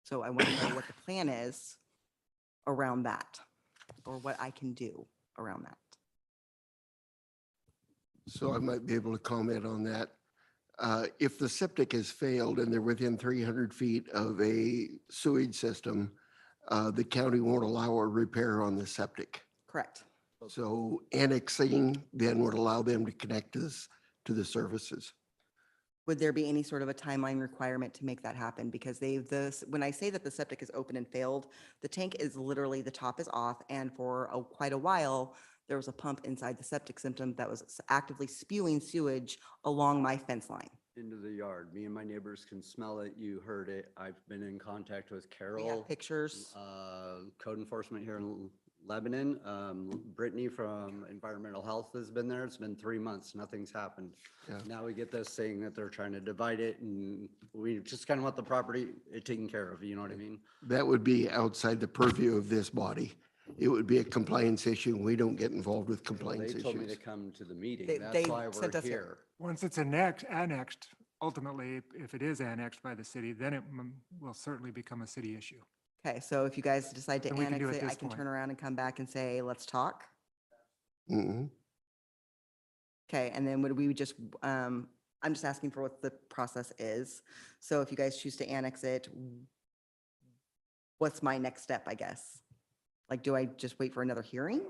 So I want to know what the plan is around that, or what I can do around that. So I might be able to comment on that. If the septic has failed and they're within 300 feet of a sewage system, the county won't allow a repair on the septic. Correct. So annexing then would allow them to connect us to the services. Would there be any sort of a timeline requirement to make that happen? Because when I say that the septic is open and failed, the tank is literally, the top is off, and for quite a while, there was a pump inside the septic system that was actively spewing sewage along my fence line. Into the yard. Me and my neighbors can smell it. You heard it. I've been in contact with We Carol. have pictures. Code enforcement here in Lebanon. Brittany from Environmental Health has been there. It's been 3 months. Nothing's happened. Yeah. Now we get this saying that they're trying to divide it, and we just kind of want the property taken care of. You know what I mean? That would be outside the purview of this body. It would be a compliance issue. We don't get involved with compliance They told me to issues. come to the meeting. They That's why we're sent us here. here. Once it's annexed, ultimately, if it is annexed by the city, then it will certainly become a city issue. Okay, so if you guys decide to And we can do annex it it, I this can point. turn around and come back and say, let's talk. Mhm. Okay, and then would we just, I'm just asking for what the process is. So if you guys choose to annex it, what's my next step, I guess? Like, do I just wait for another hearing?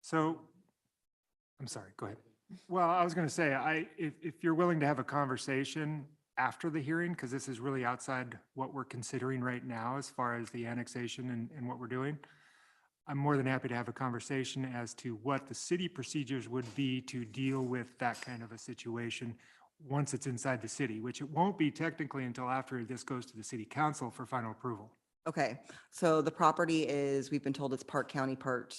So, I'm sorry, go ahead. Well, I was going to say, if you're willing to have a conversation after the hearing, because this is really outside what we're considering right now as far as the annexation and what we're doing, I'm more than happy to have a conversation as to what the city procedures would be to deal with that kind of a situation once it's inside the city, which it won't be technically until after this goes to the city council for final approval. Okay, so the property is, we've been told it's part county, part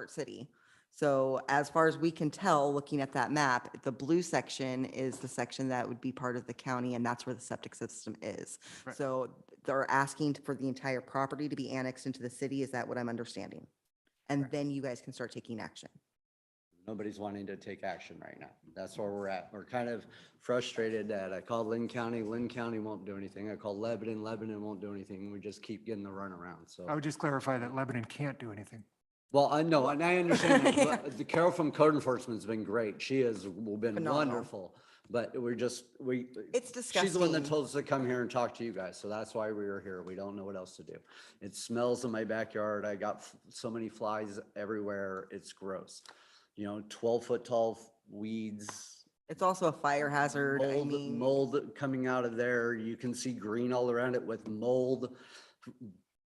city. So as far as we can tell, looking at that map, the blue section is the section that would be part of the county, and that's where the septic system is. Right. So they're asking for the entire property to be annexed into the city, is that what I'm understanding? And Correct. then you guys can start taking action. Nobody's wanting to take action right now. That's where we're at. We're kind of frustrated that I called Lynn County won't do anything. I called Lebanon won't do anything. We just keep getting the runaround, so. I would just clarify that Lebanon can't do anything. Well, I know, and I understand that, but the Carol from Code Enforcement's been great. She has been Phenomenal. wonderful. But It's she's the one that disgusting. told us to come here and talk to you guys, so that's why we were here. We don't know what else to do. It smells in my backyard. I got so many flies everywhere. It's gross. 12-foot tall weeds, It's also a fire hazard. I mean, mold coming out of there. You can see green all around it with mold,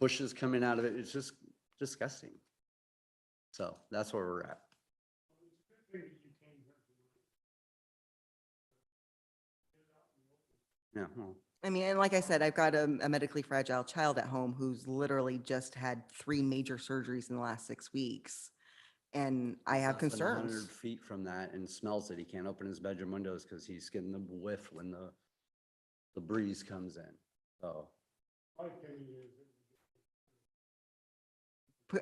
bushes coming out of it. It's just disgusting. So that's where we're at. Yeah, well, I mean, and like I said, I've got a medically fragile child at home who's literally just had 3 major surgeries in the last 6 weeks. And I have less than 100 concerns. feet from that and smells it. He can't open his bedroom windows because he's getting the whiff when the breeze comes in. So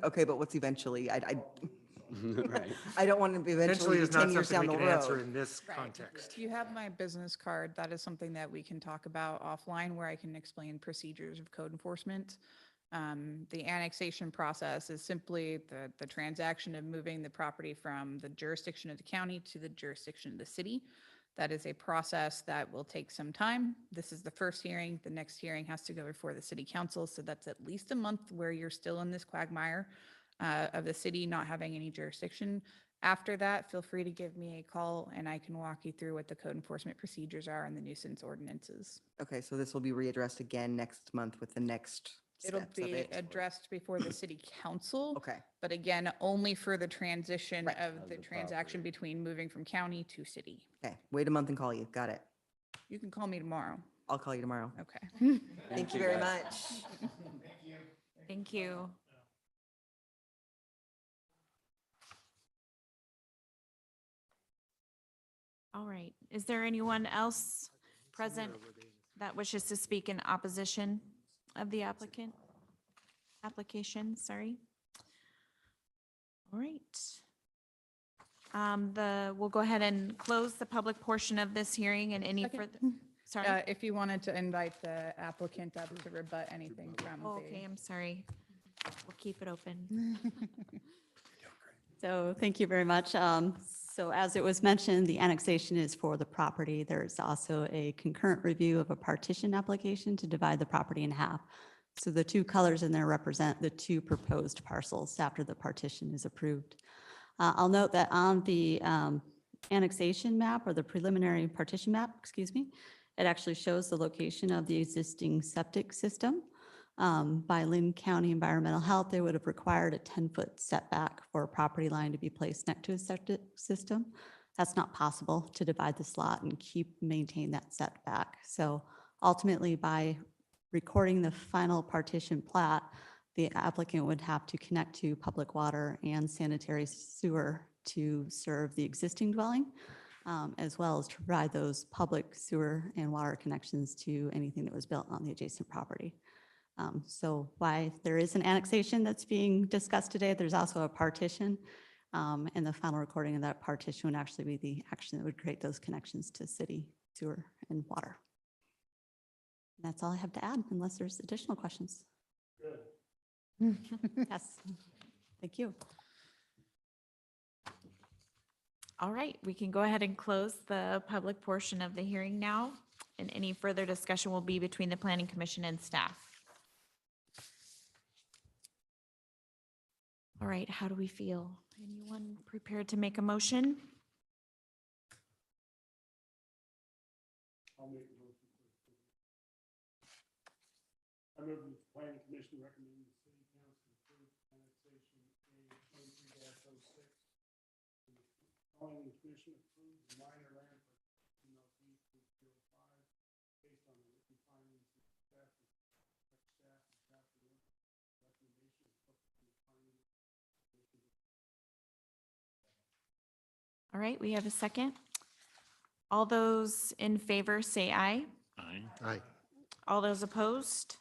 Okay, but what's eventually? right. I don't want to be eventually Potentially is 10 not years something down we the can answer road. in this Right. context. You have my business card. That is something that we can talk about offline where I can explain procedures of code enforcement. The annexation process is simply the transaction of moving the property from the jurisdiction of the county to the jurisdiction of the city. That is a process that will take some time. This is the first hearing. The next hearing has to go before the city council. So that's at least a month where you're still in this quagmire of the city not having any jurisdiction. After that, feel free to give me a call and I can walk you through what the code enforcement procedures are and the nuisance ordinances. Okay, so this will be readdressed again next month with the next It'll steps of be it. addressed before the city council. Okay, But again, only for the transition Right. of Of the the transaction property. between moving from county to city. okay. Wait a month and call you. Got it. You can call me tomorrow. I'll call you tomorrow. Okay. Thank you very guys. much. Thank you. All right. Is there anyone else present that wishes to speak in opposition of the application, sorry? All right. We'll go ahead and close the public portion of this hearing and any Second. further, sorry. If you wanted to invite the applicant up to rebut anything from Oh, the. okay, I'm sorry. We'll keep it open. So thank you very much. So as it was mentioned, the annexation is for the property. There's also a concurrent review of a partition application to divide the property in half. So the two colors in there represent the two proposed parcels after the partition is approved. I'll note that on the annexation map, or the preliminary partition map, excuse me, it actually shows the location of the existing septic system. By Lynn County Environmental Health, they would have required a 10-foot setback for a property line to be placed next to a septic system. That's not possible to divide this lot and maintain that setback. So ultimately, by recording the final partition plat, the applicant would have to connect to public water and sanitary sewer to serve the existing dwelling, as well as to provide those public sewer and water connections to anything that was built on the adjacent property. So why there is an annexation that's being discussed today, there's also a partition, and the final recording of that partition would actually be the action that would create those connections to city sewer and water. And that's all I have to add, unless there's additional questions. Good. Yes, thank you. All right, we can go ahead and close the public portion of the hearing now. And any further discussion will be between the Planning Commission and staff. All right, how do we feel? Anyone prepared to make a motion? I'll make a motion. I move the planning commission recommending the city council approve annexation A 23-06. Planning commission approved the minor land for MLP 205 based on the written findings of staff and recommendation of public findings. All right, we have a second. All those in favor say aye. Aye. Aye. All those opposed?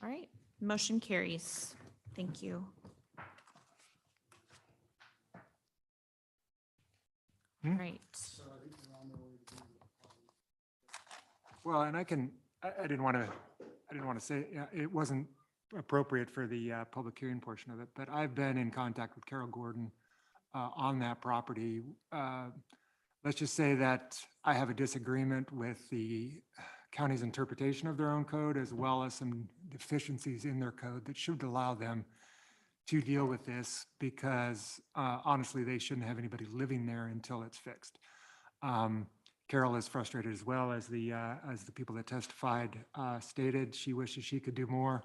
All right, motion carries. Thank you. All right. Well, and I didn't want to say, it wasn't appropriate for the public hearing portion of it, but I've been in contact with Carol Gordon on that property. Let's just say that I have a disagreement with the county's interpretation of their own code, as well as some deficiencies in their code that should allow them to deal with this, because honestly, they shouldn't have anybody living there until it's fixed. Carol is frustrated as well, as the people that testified stated. She wishes she could do more.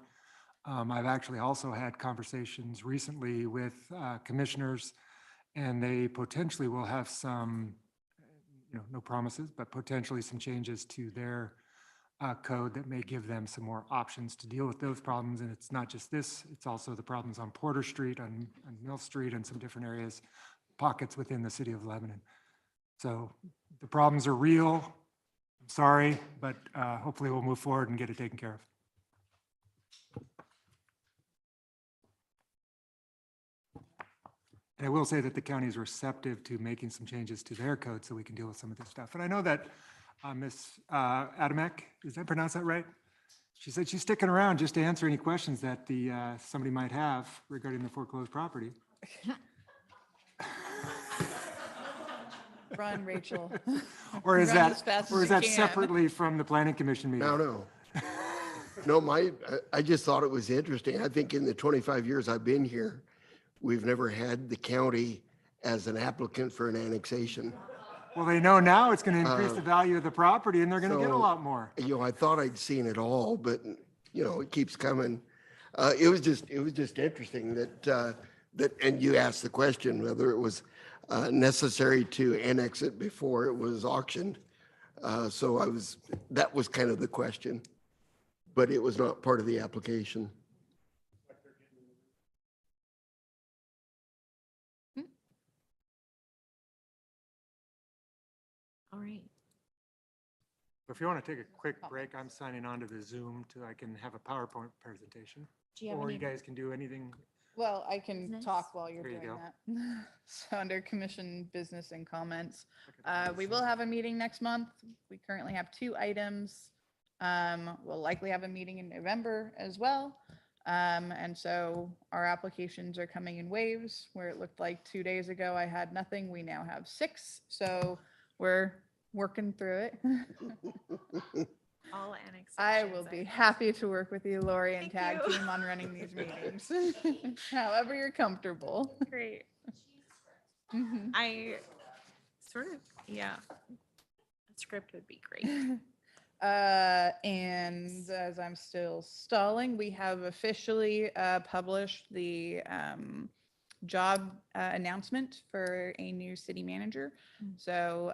I've actually also had conversations recently with commissioners, and they potentially will have some, no promises, but potentially some changes to their code that may give them some more options to deal with those problems. And it's not just this, it's also the problems on Porter Street, on Mill Street, and some different areas, pockets within the city of Lebanon. So the problems are real. I'm sorry, but hopefully we'll move forward and get it taken care of. And I will say that the county is receptive to making some changes to their code so we can deal with some of this stuff. And I know that Ms. Adamek, is that pronounced that right? She said she's sticking around just to answer any questions that somebody might have regarding the foreclosed property. Run, Rachel. Or is Run as that, fast or as is you that can. separately from the planning commission meeting? No. No, I just thought it was interesting. I think in the 25 years I've been here, we've never had the county as an applicant for an annexation. Well, they know now it's going to increase the value of the property, and they're going to get a So, lot more. I thought I'd seen it all, but it keeps coming. It was just interesting that, and you asked the question whether it was necessary to annex it before it was auctioned. So that was kind of the question, but it was not part of the application. All right. If you want to take a quick break, I'm signing on to the Zoom I can have a PowerPoint presentation. Do you have Or any? you guys can do anything. Well, I can Business? talk while you're There you doing go. that. So under commission business and comments, Look at the we Zoom. will have a meeting next month. We currently have 2 items. We'll likely have a meeting in November as well. And so our applications are coming in waves, where it looked like 2 days ago I had nothing. We now have 6. So we're working through it. All annexations. I will be happy to work with you, Lori, and Thank tag you. team on running these meetings. However you're comfortable. Great. Mhm. I sort of, yeah. A script would be great. And as I'm still stalling, we have officially published the job announcement for a new city manager. So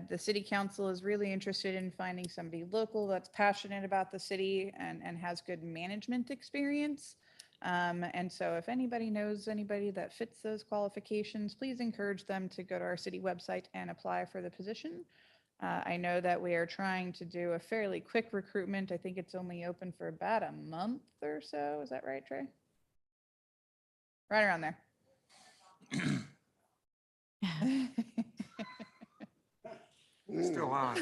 the city council is really interested in finding somebody local that's passionate about the city and has good management experience. And so if anybody knows anybody that fits those qualifications, please encourage them to go to our city website and apply for the position. I know that we are trying to do a fairly quick recruitment. I think it's only open for about a month or so. Is that right, Trey? Right around there. Still on.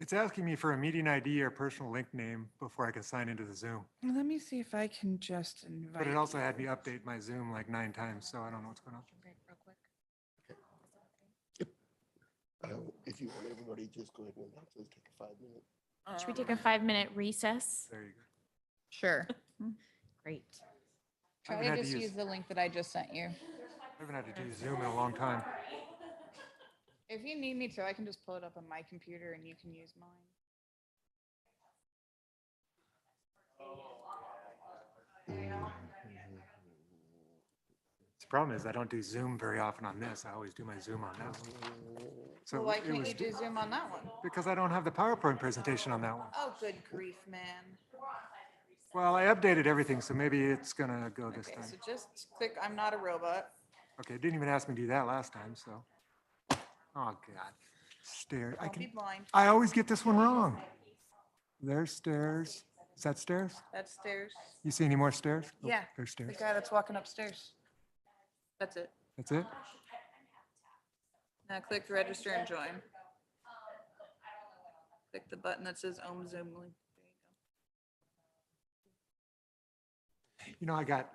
It's asking me for a meeting ID or personal link name before I can sign into the Zoom. Let me see if I can just invite. But it also had me update my Zoom like 9 times, so I don't know what's going on. If you want everybody, just go ahead and announce it. Take a 5-minute. Should we take a 5-minute recess? There you go. Sure. Great. I haven't Try had to to just use- use the link that I just sent you. I haven't had to do Zoom in a long time. If you need me to, I can just pull it up on my computer and you can use mine. The problem is I don't do Zoom very often on this. I always do my Zoom on that one. So Well, why it can't was you do Zoom on that one? because I don't have the PowerPoint presentation on that one. Oh, good grief, man. Well, I updated everything, so maybe it's gonna go this Okay, time. so just click I'm not a robot. Okay, it didn't even ask me to do that last time, so. Oh, God. Stairs. Don't be blind. I always get this one wrong. There's stairs. Is that stairs? That's stairs. You see any more stairs? Oh, Yeah. There's The stairs. guy that's walking upstairs. That's it. That's it? Now click register and join. Click the button that says Zoom link. There you You know, I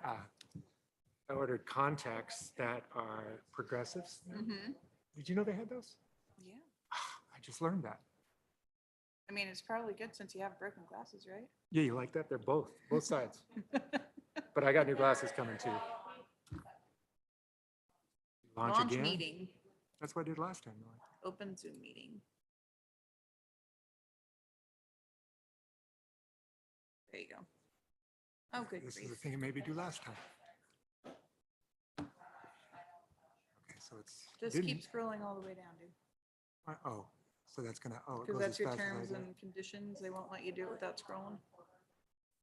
ordered contacts that are progressives. go. Mm-hmm. Did you know they had those? Yeah. I just learned that. I mean, it's probably good since you have broken glasses, right? Yeah, you like that? They're both sides. But I got new glasses coming too. Launch again? meeting. That's what I did last time. though. Open Zoom meeting. There you go. Oh, good This is the grief. thing it made me do last time. Okay, so it's. Just didn't- keep scrolling all the way down, dude. Oh, so that's gonna, it Because goes that's as your fast as I terms go. and conditions. They won't let you do it without scrolling.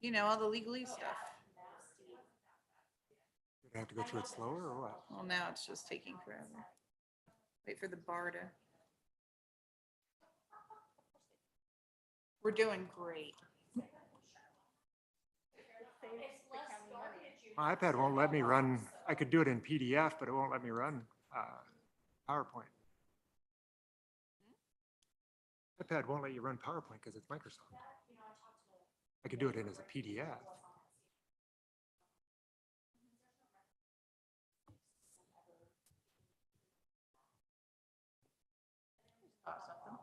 You know, all the legalese stuff. Did I have to go through it slower or what? Well, now it's just taking forever. Wait for the bar to. We're doing great. My iPad won't let me run, I could do it in PDF, but it won't let me run PowerPoint. iPad won't let you run PowerPoint because it's Microsoft. I could do it in as a PDF. Awesome.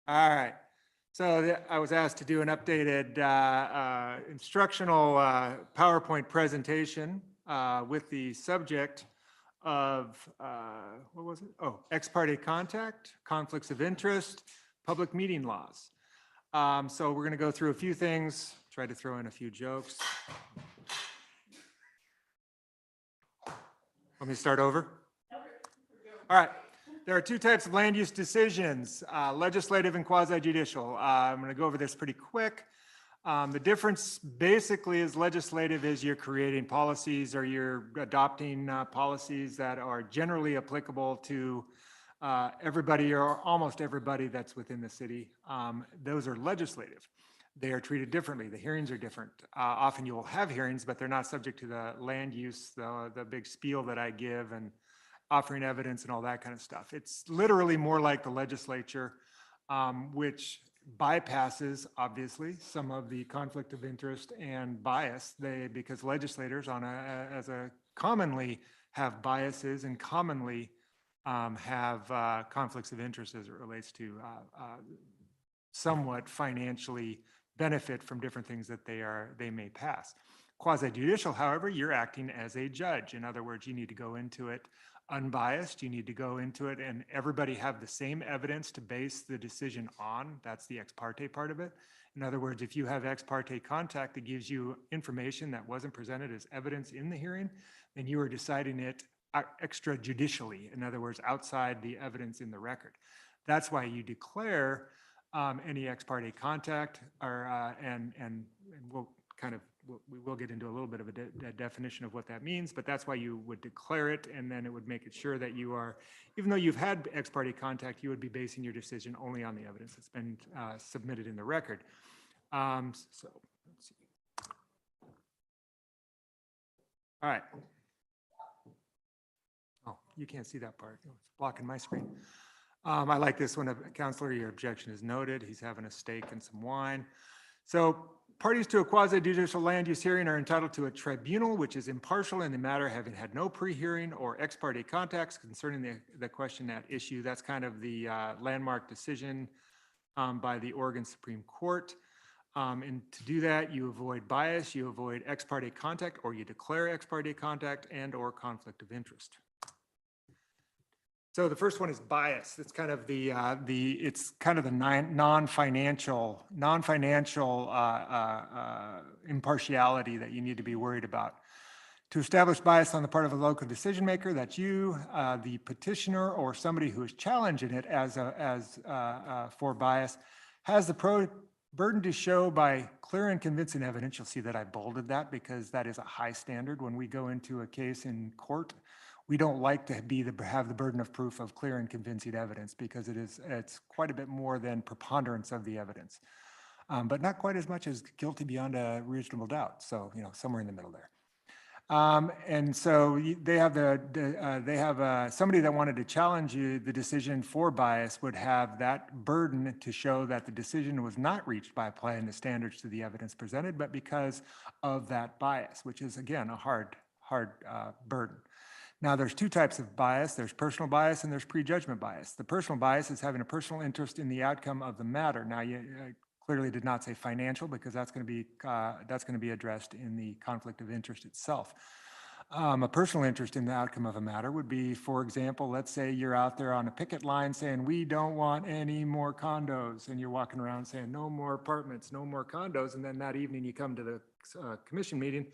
All right. So I was asked to do an updated instructional PowerPoint presentation with the subject of, what was it? Oh, ex parte contact, conflicts of interest, public meeting laws. So we're going to go through a few things, try to throw in a few jokes. Let me start over. All right. There are two types of land use decisions, legislative and quasi-judicial. I'm going to go over this pretty quick. The difference basically is legislative is you're creating policies or you're adopting policies that are generally applicable to everybody or almost everybody that's within the city. Those are legislative. They are treated differently. The hearings are different. Often you will have hearings, but they're not subject to the land use, the big spiel that I give and offering evidence and all that kind of stuff. It's literally more like the legislature, which bypasses, obviously, some of the conflict of interest and bias. Because legislators commonly have biases and commonly have conflicts of interest as it relates to somewhat financially benefit from different things that they may pass. Quasi-judicial, however, you're acting as a judge. In other words, you need to go into it unbiased. You need to go into it and everybody have the same evidence to base the decision on. That's the ex parte part of it. In other words, if you have ex parte contact that gives you information that wasn't presented as evidence in the hearing, then you are deciding it extrajudicially. In other words, outside the evidence in the record. That's why you declare any ex parte contact, and we'll kind of we will get into a little bit of a definition of what that means, but that's why you would declare it, and then it would make it sure that you are, even though you've had ex parte contact, you would be basing your decision only on the evidence that's been submitted in the record. So let's see. All right. Oh, you can't see that part. It's blocking my screen. I like this one. Counselor, your objection is noted. He's having a steak and some wine. So parties to a quasi-judicial land use hearing are entitled to a tribunal which is impartial in the matter, having had no pre-hearing or ex parte contacts concerning the question at issue. That's kind of the landmark decision by the Oregon Supreme Court. And to do that, you avoid bias, you avoid ex parte contact, or you declare ex parte contact and or conflict of interest. So the first one is bias. It's kind of the non-financial impartiality that you need to be worried about. To establish bias on the part of a local decision maker, that's you, the petitioner, or somebody who is challenging it for bias, has the burden to show by clear and convincing evidence. You'll see that I bolded that because that is a high standard when we go into a case in court. We don't like to have the burden of proof of clear and convincing evidence because it's quite a bit more than preponderance of the evidence, but not quite as much as guilty beyond a reasonable doubt. So, somewhere in the middle there. And so they have somebody that wanted to challenge the decision for bias would have that burden to show that the decision was not reached by applying the standards to the evidence presented, but because of that bias, which is again a hard burden. Now, there's two types of bias. There's personal bias and there's prejudgment bias. The personal bias is having a personal interest in the outcome of the matter. Now, you clearly did not say financial because that's going to be addressed in the conflict of interest itself. A personal interest in the outcome of a matter would be, for example, let's say you're out there on a picket line saying, we don't want any more condos, and you're walking around saying, no more apartments, no more condos, and then that evening you come to the commission meeting,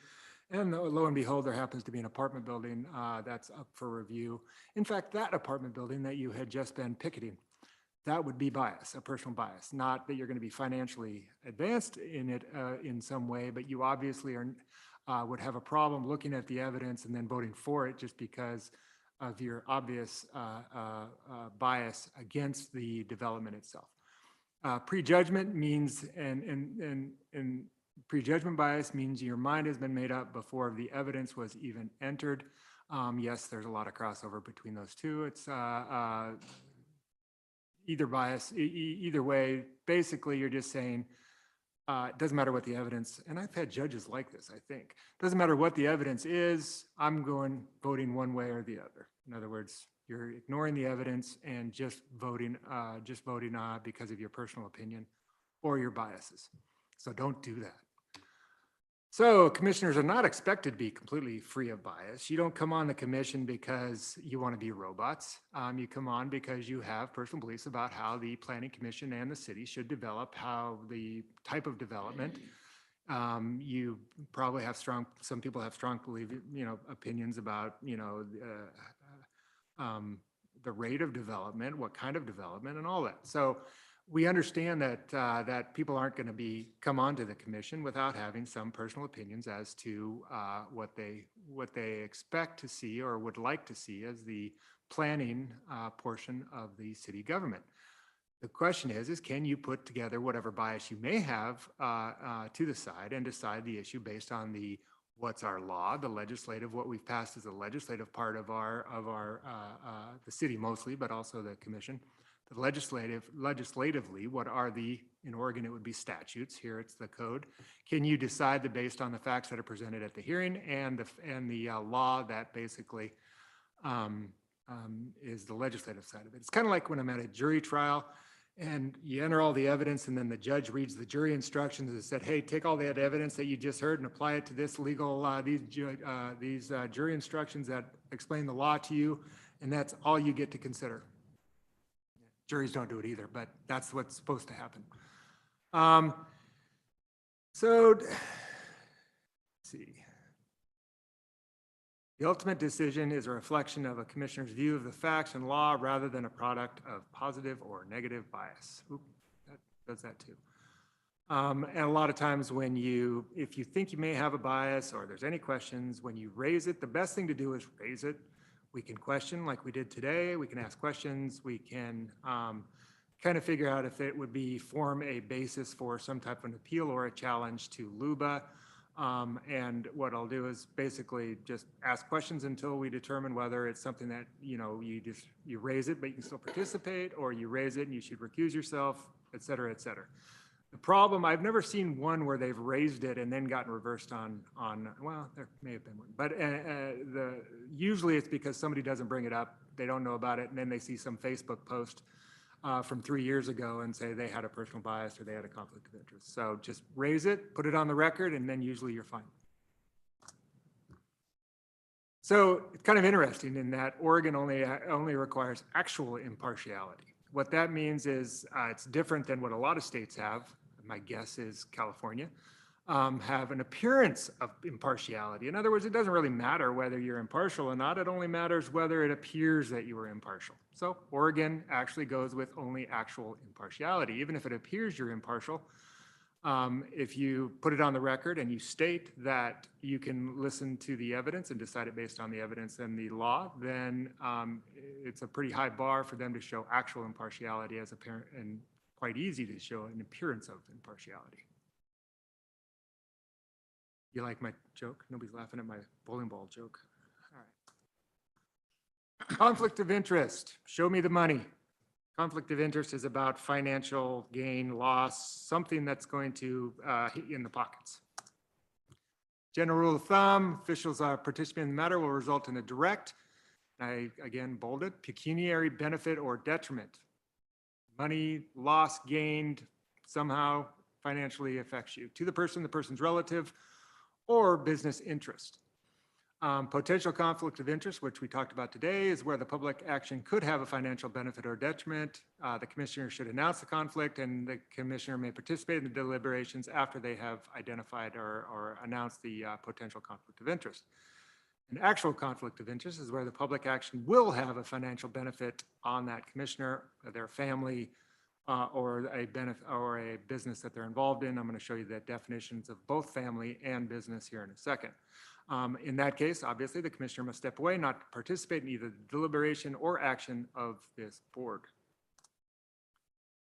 and lo and behold, there happens to be an apartment building that's up for review. In fact, that apartment building that you had just been picketing, that would be bias, a personal bias. Not that you're going to be financially advanced in it in some way, but you obviously would have a problem looking at the evidence and then voting for it just because of your obvious bias against the development itself. Prejudgment means, and prejudgment bias means your mind has been made up before the evidence was even entered. Yes, there's a lot of crossover between those two. It's either bias, either way. Basically, you're just saying, it doesn't matter what the evidence, and I've had judges like this, I think. Doesn't matter what the evidence is, I'm voting one way or the other. In other words, You're ignoring the evidence and just voting because of your personal opinion or your biases. So don't do that. So commissioners are not expected to be completely free of bias. You don't come on the commission because you want to be robots. You come on because you have personal beliefs about how the planning commission and the city should develop, how the type of development. You probably have some people have strong opinions about, the rate of development, what kind of development and all that. So we understand that that people aren't going to come onto the commission without having some personal opinions as to what they expect to see or would like to see as the planning portion of the city government. The question is can you put together whatever bias you may have to the side and decide the issue based on what's our law, the legislative, what we've passed as a legislative part of the city mostly, but also the commission. The legislatively, what are in Oregon, it would be statutes. Here it's the code. Can you decide that based on the facts that are presented at the hearing and the law that basically is the legislative side of it? It's kind of like when I'm at a jury trial and you enter all the evidence and then the judge reads the jury instructions and said, hey, take all that evidence that you just heard and apply it to this these jury instructions that explain the law to you, and that's all you get to consider. Juries don't do it either, but that's what's supposed to happen. Let's see. The ultimate decision is a reflection of a commissioner's view of the facts and law rather than a product of positive or negative bias. Oop, that does that too. And a lot of times if you think you may have a bias or there's any questions, when you raise it, the best thing to do is raise it. We can question like we did today. We can ask questions. We can kind of figure out if it would form a basis for some type of an appeal or a challenge to LUBA. And what I'll do is basically just ask questions until we determine whether it's something that, you raise it, but you can still participate, or you raise it and you should recuse yourself, et cetera, et cetera. The problem, I've never seen one where they've raised it and then gotten reversed on well, there may have been one, but usually it's because somebody doesn't bring it up, they don't know about it, and then they see some Facebook post from 3 years ago and say they had a personal bias or they had a conflict of interest. So just raise it, put it on the record, and then usually you're fine. So it's kind of interesting in that Oregon only requires actual impartiality. What that means is it's different than what a lot of states have. My guess is California have an appearance of impartiality. In other words, it doesn't really matter whether you're impartial or not. It only matters whether it appears that you were impartial. So Oregon actually goes with only actual impartiality. Even if it appears you're impartial, if you put it on the record and you state that you can listen to the evidence and decide it based on the evidence and the law, then it's a pretty high bar for them to show actual impartiality as apparent, and quite easy to show an appearance of impartiality. You like my joke? Nobody's laughing at my bowling ball joke. All right. Conflict of interest. Show me the money. Conflict of interest is about financial gain, loss, something that's going to hit you in the pockets. General rule of thumb, officials are participating in the matter will result in a direct, I again bolded, pecuniary benefit or detriment. Money, loss, gained, somehow financially affects you. To the person's relative, or business interest. Potential conflict of interest, which we talked about today, is where the public action could have a financial benefit or detriment. The commissioner should announce the conflict, and the commissioner may participate in the deliberations after they have identified or announced the potential conflict of interest. An actual conflict of interest is where the public action will have a financial benefit on that commissioner, their family, or a business that they're involved in. I'm going to show you the definitions of both family and business here in a second. In that case, obviously, the commissioner must step away, not participate in either the deliberation or action of this board.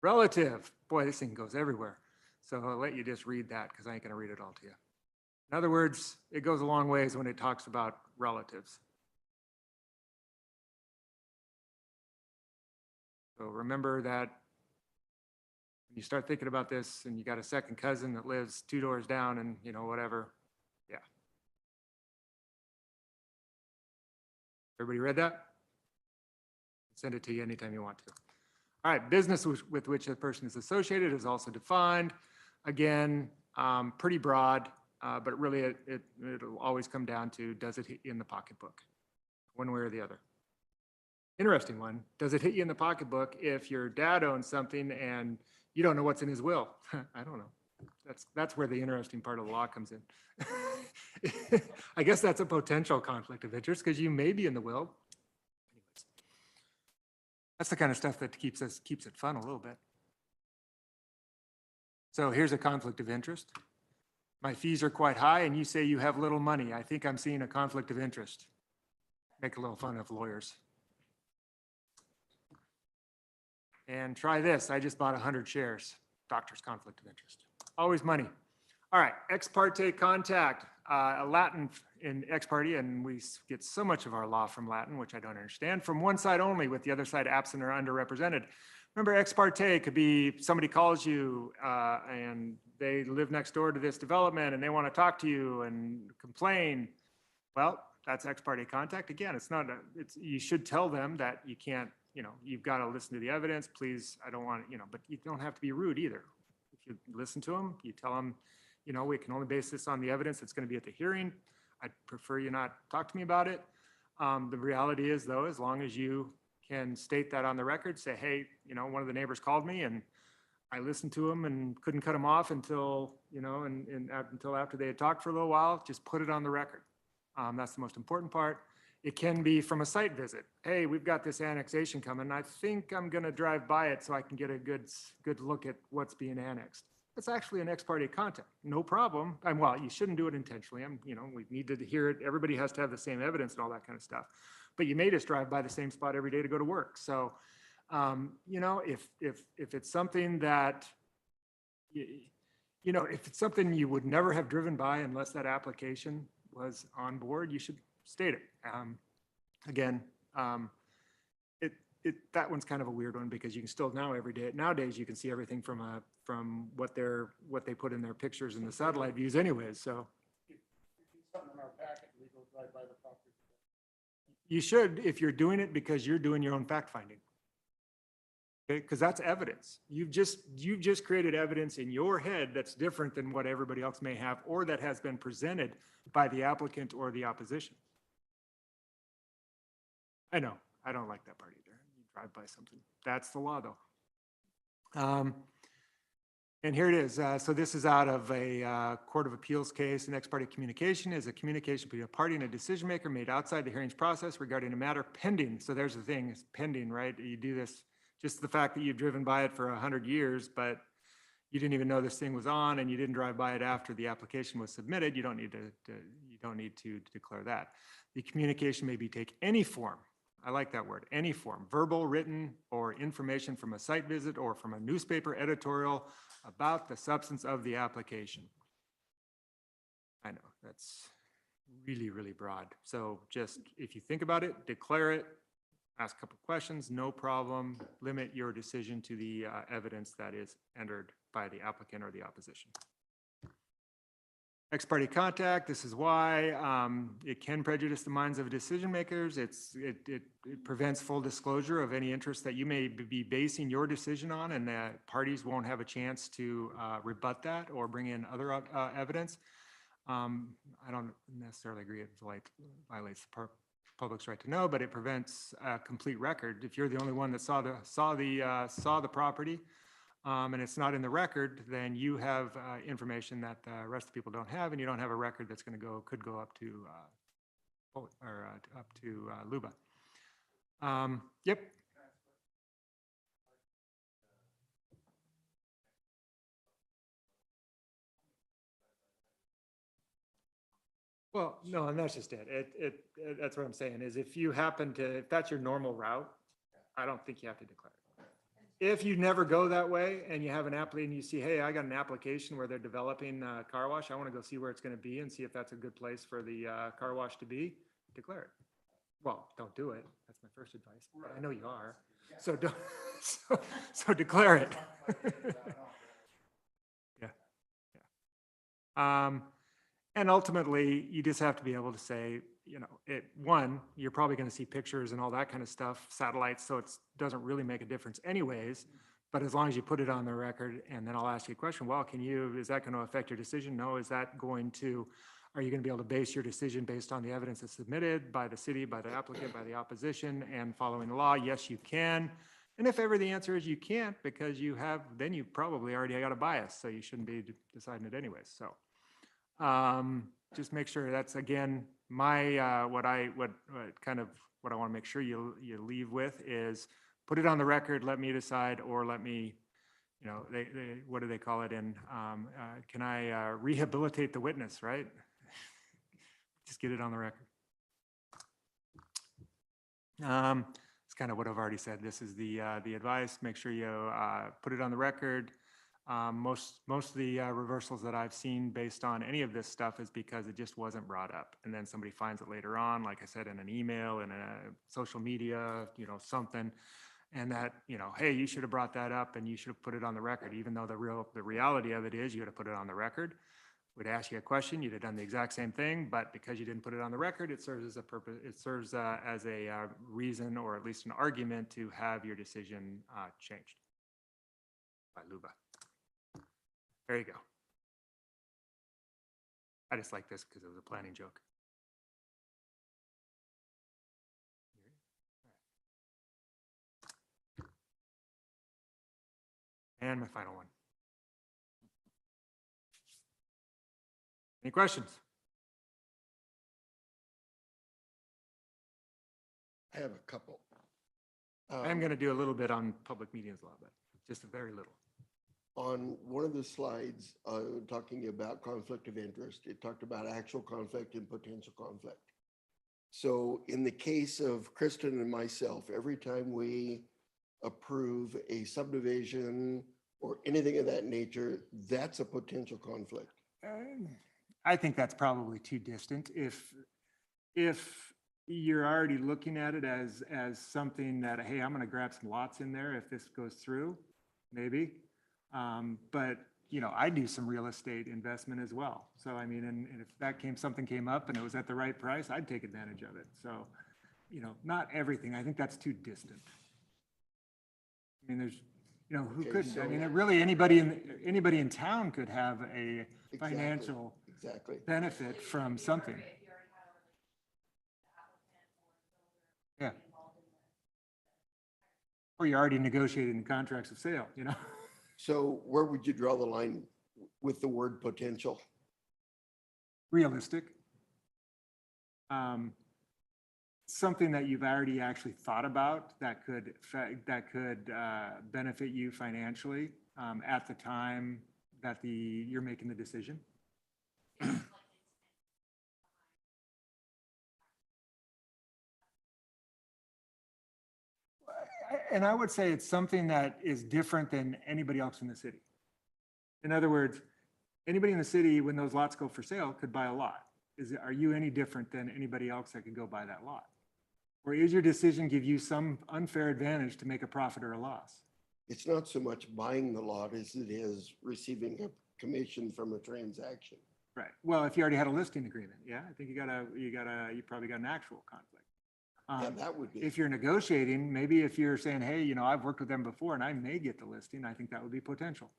Relative, boy, this thing goes everywhere. So I'll let you just read that because I ain't going to read it all to you. In other words, it goes a long ways when it talks about relatives. So remember that when you start thinking about this and you got a second cousin that lives 2 doors down and, whatever. Yeah. Everybody read that? send it to you anytime you want to. All right, business with which the person is associated is also defined. Again, pretty broad, but really it'll always come down to, does it hit you in the pocketbook? One way or the other. Interesting one. Does it hit you in the pocketbook if your dad owns something and you don't know what's in his will? I don't know. That's where the interesting part of the law comes in. I guess that's a potential conflict of interest because you may be in the will. Anyways, that's the kind of stuff that keeps it fun a little bit. So here's a conflict of interest. My fees are quite high and you say you have little money. I think I'm seeing a conflict of interest. Make a little fun of lawyers. And try this. I just bought 100 shares. Doctor's conflict of interest. Always money. All right, ex parte contact, Latin in ex parte, and we get so much of our law from Latin, which I don't understand, from one side only, with the other side absent or underrepresented. Remember, ex parte could be somebody calls you and they live next door to this development and they want to talk to you and complain. Well, that's ex parte contact. Again, it's not, you should tell them that you can't, you've got to listen to the evidence, please. I don't want, but you don't have to be rude either. If you listen to them, you tell them, we can only base this on the evidence that's going to be at the hearing. I'd prefer you not talk to me about it. The reality is, though, as long as you can state that on the record, say, hey, one of the neighbors called me and I listened to him and couldn't cut him off until, until after they had talked for a little while, just put it on the record. That's the most important part. It can be from a site visit. Hey, we've got this annexation coming. I think I'm going to drive by it so I can get a good look at what's being annexed. It's actually an ex parte contact. No problem. Well, you shouldn't do it intentionally. We need to hear it. Everybody has to have the same evidence and all that kind of stuff. But you may just drive by the same spot every day to go to work. So, if it's something that, if it's something you would never have driven by unless that application was on board, you should state it. Again, that one's kind of a weird one because you can still nowadays you can see everything from what they put in their pictures in the satellite views anyways. So you should, if you're doing it because you're doing your own fact finding. Okay, because that's evidence. You've just created evidence in your head that's different than what everybody else may have, or that has been presented by the applicant or the opposition. I know, I don't like that part either. You drive by something. That's the law, though. And here it is. So this is out of a Court of Appeals case. An ex parte communication is a communication between a party and a decision maker made outside the hearings process regarding a matter pending. So there's the thing, it's pending, right? You do this, just the fact that you've driven by it for 100 years, but you didn't even know this thing was on and you didn't drive by it after the application was submitted. You don't need to declare that. The communication may take any form. I like that word, any form, verbal, written, or information from a site visit or from a newspaper editorial about the substance of the application. I know, that's really, really broad. So just, if you think about it, declare it, ask a couple questions, no problem. Limit your decision to the evidence that is entered by the applicant or the opposition. Ex parte contact, this is why it can prejudice the minds of decision makers. It prevents full disclosure of any interest that you may be basing your decision on, and that parties won't have a chance to rebut that or bring in other evidence. I don't necessarily agree it violates the public's right to know, but it prevents a complete record. If you're the only one that saw the property, and it's not in the record, then you have information that the rest of the people don't have, and you don't have a record that's could go up to Luba. Yep. Well, no, and that's just it. That's what I'm saying is if that's your normal route, I don't think you have to declare it. If you never go that way and you have an application and you see, hey, I got an application where they're developing a car wash, I want to go see where it's going to be and see if that's a good place for the car wash to be, declare it. Well, don't do it. That's my first advice. But I know you are. So don't, so declare it. Yeah. And ultimately, you just have to be able to say, you know, you're probably going to see pictures and all that kind of stuff, satellites, so it doesn't really make a difference anyways. But as long as you put it on the record, and then I'll ask you a question, well, is that going to affect your decision? No, are you going to be able to base your decision based on the evidence that's submitted by the city, by the applicant, by the opposition, and following the law? Yes, you can. And if ever the answer is you can't, because then you probably already got a bias, so you shouldn't be deciding it anyways. So just make sure that's, again, what I want to make sure you leave with is put it on the record, let me decide, or let me, you know, what do they call it can I rehabilitate the witness, right? Just get it on the record. It's kind of what I've already said. This is the advice. Make sure you put it on the record. Most of the reversals that I've seen based on any of this stuff is because it just wasn't brought up. And then somebody finds it later on, like I said, in an email, in a social media, you know, something. And that, you know, hey, you should have brought that up and you should have put it on the record, even though the reality of it is you had to put it on the record. Would ask you a question, you'd have done the exact same thing, but because you didn't put it on the record, it serves as a purpose. It serves as a reason, or at least an argument, to have your decision changed by Luba. There you go. I just like this because it was a planning joke. And my final one. Any questions? I have a couple. I'm going to do a little bit on public meetings law, but just a very little. On one of the slides, talking about conflict of interest, it talked about actual conflict and potential conflict. So in the case of Kristen and myself, every time we approve a subdivision or anything of that nature, that's a potential conflict. I think that's probably too distant. If you're already looking at it as something that, hey, I'm going to grab some lots in there if this goes through, maybe. But, you know, I do some real estate investment as well. So, I mean, and if something came up and it was at the right price, I'd take advantage of it. So, you know, not everything. I think that's too distant. I mean, there's, you know, who Okay, couldn't? I so- mean, really anybody in town could have a financial benefit from something. Yeah. Or you're already negotiating contracts of sale, you know? So where would you draw the line with the word potential? Realistic. Something that you've already actually thought about that could benefit you financially at the time that you're making the decision. And I would say it's something that is different than anybody else in the city. In other words, anybody in the city, when those lots go for sale, could buy a lot. Are you any different than anybody else that could go buy that lot? Or is your decision give you some unfair advantage to make a profit or a loss? It's not so much buying the lot as it is receiving a commission from a transaction. Right. Well, if you already had a listing agreement, yeah, I think you probably got an actual conflict. Yeah, that would be. If you're negotiating, maybe if you're saying, hey, you know, I've worked with them before and I may get the listing, I think that would be potential.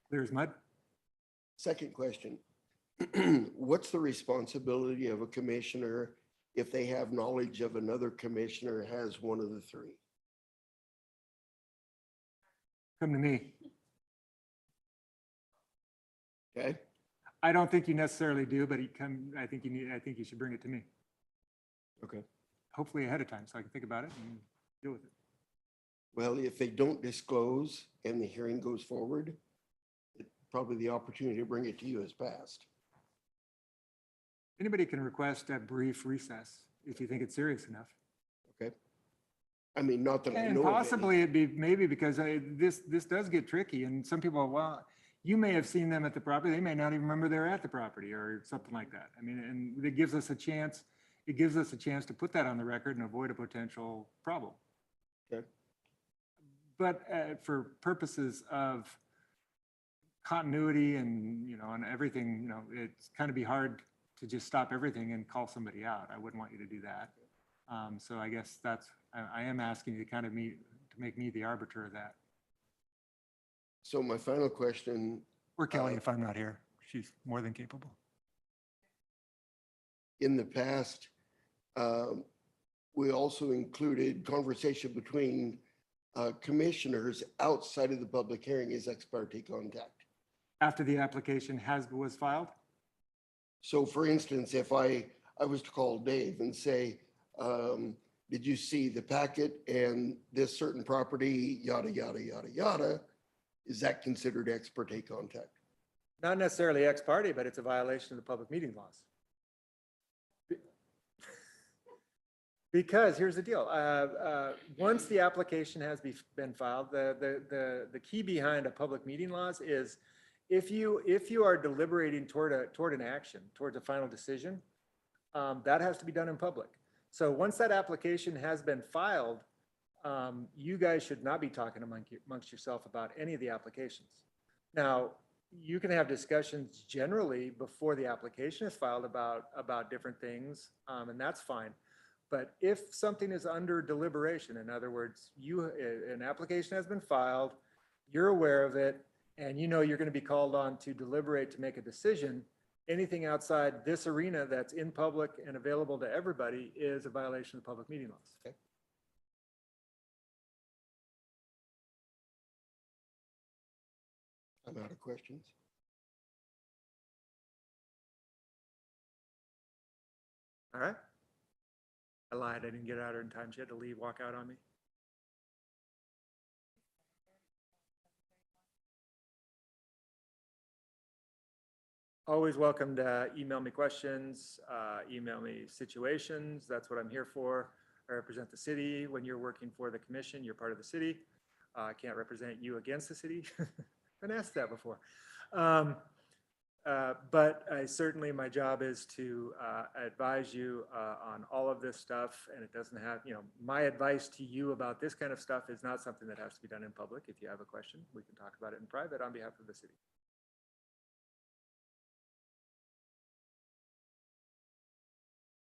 Clear as mud. Second question. What's the responsibility of a commissioner if they have knowledge of another commissioner has one of the three? Come to me. Okay. I don't think you necessarily do, but I think you should bring it to me. Okay. Hopefully ahead of time so I can think about it and deal with it. Well, if they don't disclose and the hearing goes forward, probably the opportunity to bring it to you has passed. Anybody can request a brief recess if you think it's serious enough. Okay. I mean, not that I And know of any. possibly it'd be maybe because this does get tricky and some people, well, you may have seen them at the property. They may not even remember they're at the property or something like that. I mean, and it gives us a chance to put that on the record and avoid a potential problem. Okay. But for purposes of continuity and, and everything, it's kind of be hard to just stop everything and call somebody out. I wouldn't want you to do that. So I guess I am asking you to kind of to make me the arbiter of that. So my final question, Or Kelly, if I'm not here, she's more than capable. in the past, we also included conversation between commissioners outside of the public hearing as ex parte contact. After the application was filed? So for instance, if I was to call Dave and say, did you see the packet and this certain property, yada, yada, yada, yada, is that considered ex parte contact? Not necessarily ex parte, but it's a violation of the public meeting laws. Because here's the deal. Once the application has been filed, the key behind a public meeting laws is if you are deliberating toward an action, towards a final decision, that has to be done in public. So once that application has been filed, you guys should not be talking amongst yourself about any of the applications. Now, you can have discussions generally before the application is filed about different things, and that's fine. But if something is under deliberation, in other words, an application has been filed, you're aware of it, and you know you're going to be called on to deliberate to make a decision, anything outside this arena that's in public and available to everybody is a violation of the public meeting laws. Okay. I'm out of questions. All right. I lied. I didn't get out in time. She had to leave, walk out on me. Always welcome to email me questions, email me situations. That's what I'm here for. I represent the city. When you're working for the commission, you're part of the city. I can't represent you against the city. Been asked that before. But certainly my job is to advise you on all of this stuff, and it doesn't have, my advice to you about this kind of stuff is not something that has to be done in public. If you have a question, we can talk about it in private on behalf of the city.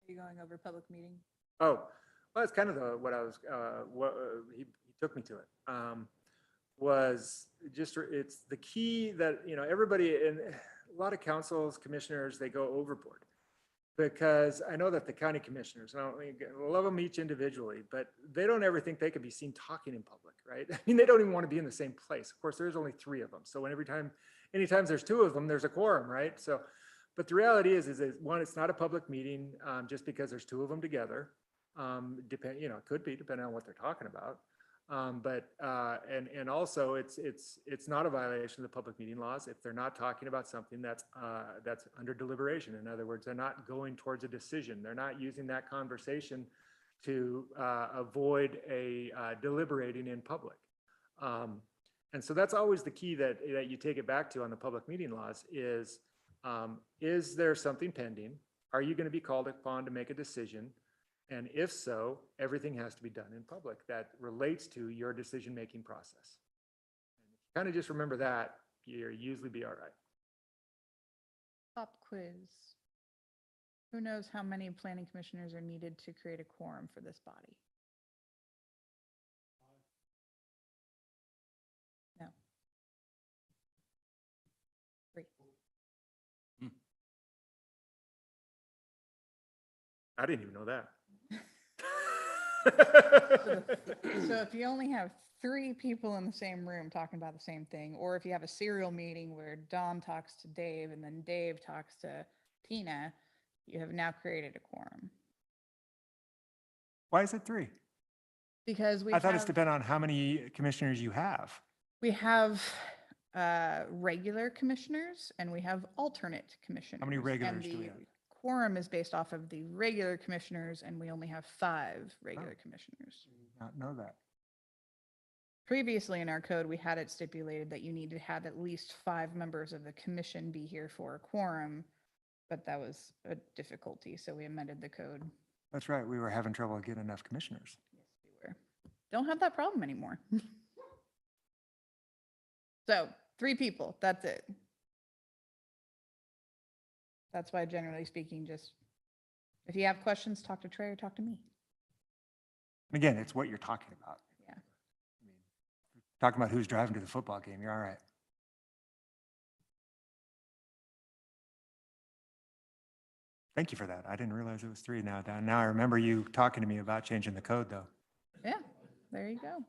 Are you going over public meeting? Oh, well, it's kind of what I was, he took me to it. Was just, it's the key that, everybody in a lot of councils, commissioners, they go overboard. Because I know that the county commissioners, I love them each individually, but they don't ever think they could be seen talking in public, right? I mean, they don't even want to be in the same place. Of course, there's only 3 of them. So anytime there's 2 of them, there's a quorum, right? So, but the reality is one, it's not a public meeting just because there's 2 of them together. It could be depending on what they're talking about. And also it's not a violation of the public meeting laws if they're not talking about something that's under deliberation. In other words, they're not going towards a decision. They're not using that conversation to avoid deliberating in public. And so that's always the key that you take it back to on the public meeting laws is there something pending? Are you going to be called upon to make a decision? And if so, everything has to be done in public that relates to your decision-making process. And if you kind of just remember that, you'll usually be all right. Pop quiz. Who knows how many planning commissioners are needed to create a quorum for this body? No. 3. I didn't even know that. So if you only have 3 people in the same room talking about the same thing, or if you have a serial meeting where Don talks to Dave and then Dave talks to Tina, you have now created a quorum. Why is it 3? Because I thought it's dependent on how many commissioners you have. we have regular commissioners and we have alternate commissioners. How many And regulars do we the have? Quorum is based off of the regular commissioners, and we only have 5 regular commissioners. Not know that. Previously in our code, we had it stipulated that you need to have at least 5 members of the commission be here for a quorum, but that was a difficulty, so we amended the code. That's right. We were having trouble getting enough commissioners. Yes, we were. Don't have that problem anymore. So 3 people, that's it. That's why generally speaking, just, if you have questions, talk to Trey or talk to me. Again, it's what you're talking about. Yeah. Talking about who's driving to the football game, you're all right. Thank you for that. I didn't realize it was 3 now. Now I remember you talking to me about changing the code, though. Yeah, there you go.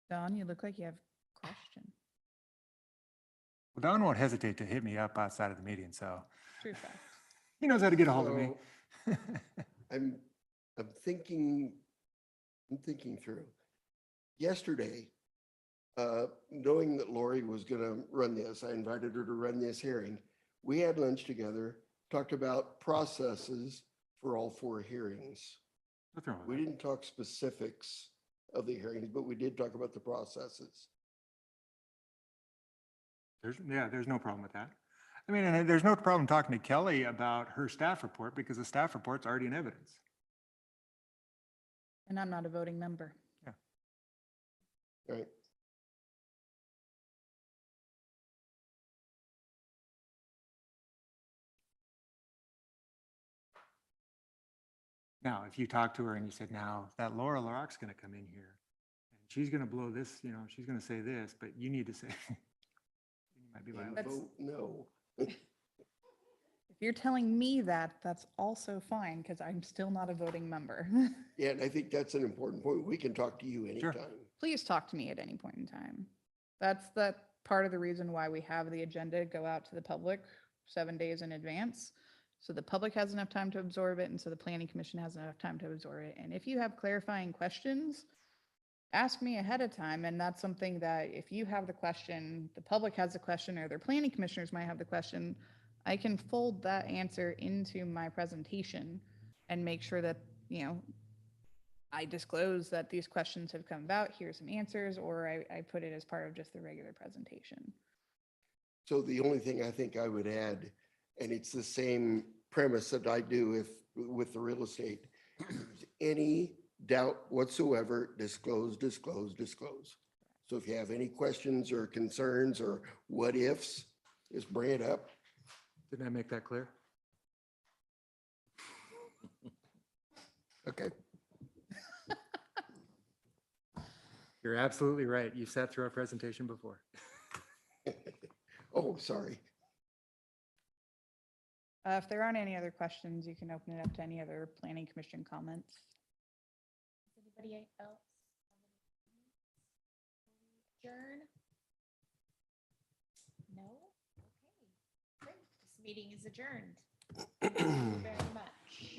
Don, you look like you have a question. Well, Don won't hesitate to hit me up outside of the meeting, so True fact. he knows how to get a hold of me. So, I'm thinking through. Yesterday, knowing that Lori was gonna run this, I invited her to run this hearing. We had lunch together, talked about processes for all 4 hearings. Nothing wrong with We that. didn't talk specifics of the hearings, but we did talk about the processes. There's no problem with that. I mean, and there's no problem talking to Kelly about her staff report because the staff report's already in evidence. And I'm not a voting member. Right? Now, if you talk to her and you said, now, that Laura Larocque's gonna come in here, and she's gonna blow this, she's gonna say this, but you need to say. You might be like, And That's- vote no. If you're telling me that, that's also fine, because I'm still not a voting member. Yeah, and I think that's an important point. We can talk to you Sure. anytime. Please talk to me at any point in time. That's part of the reason why we have the agenda go out to the public 7 days in advance. So the public has enough time to absorb it, and so the planning commission has enough time to absorb it. And if you have clarifying questions, ask me ahead of time. And that's something that if you have the question, the public has the question, or their planning commissioners might have the question, I can fold that answer into my presentation and make sure that, I disclose that these questions have come about, here's some answers, or I put it as part of just the regular presentation. So the only thing I think I would add, and it's the same premise that I do with the real estate, any doubt whatsoever, disclose, disclose, disclose. So if you have any questions or concerns or what ifs, just bring it up. didn't I make that clear? Okay. You're absolutely right. You sat through our presentation before. Oh, sorry. If there aren't any other questions, you can open it up to any other planning commission comments. Anybody else? Adjourn? No? Okay, great. This meeting is adjourned. Thank you very much.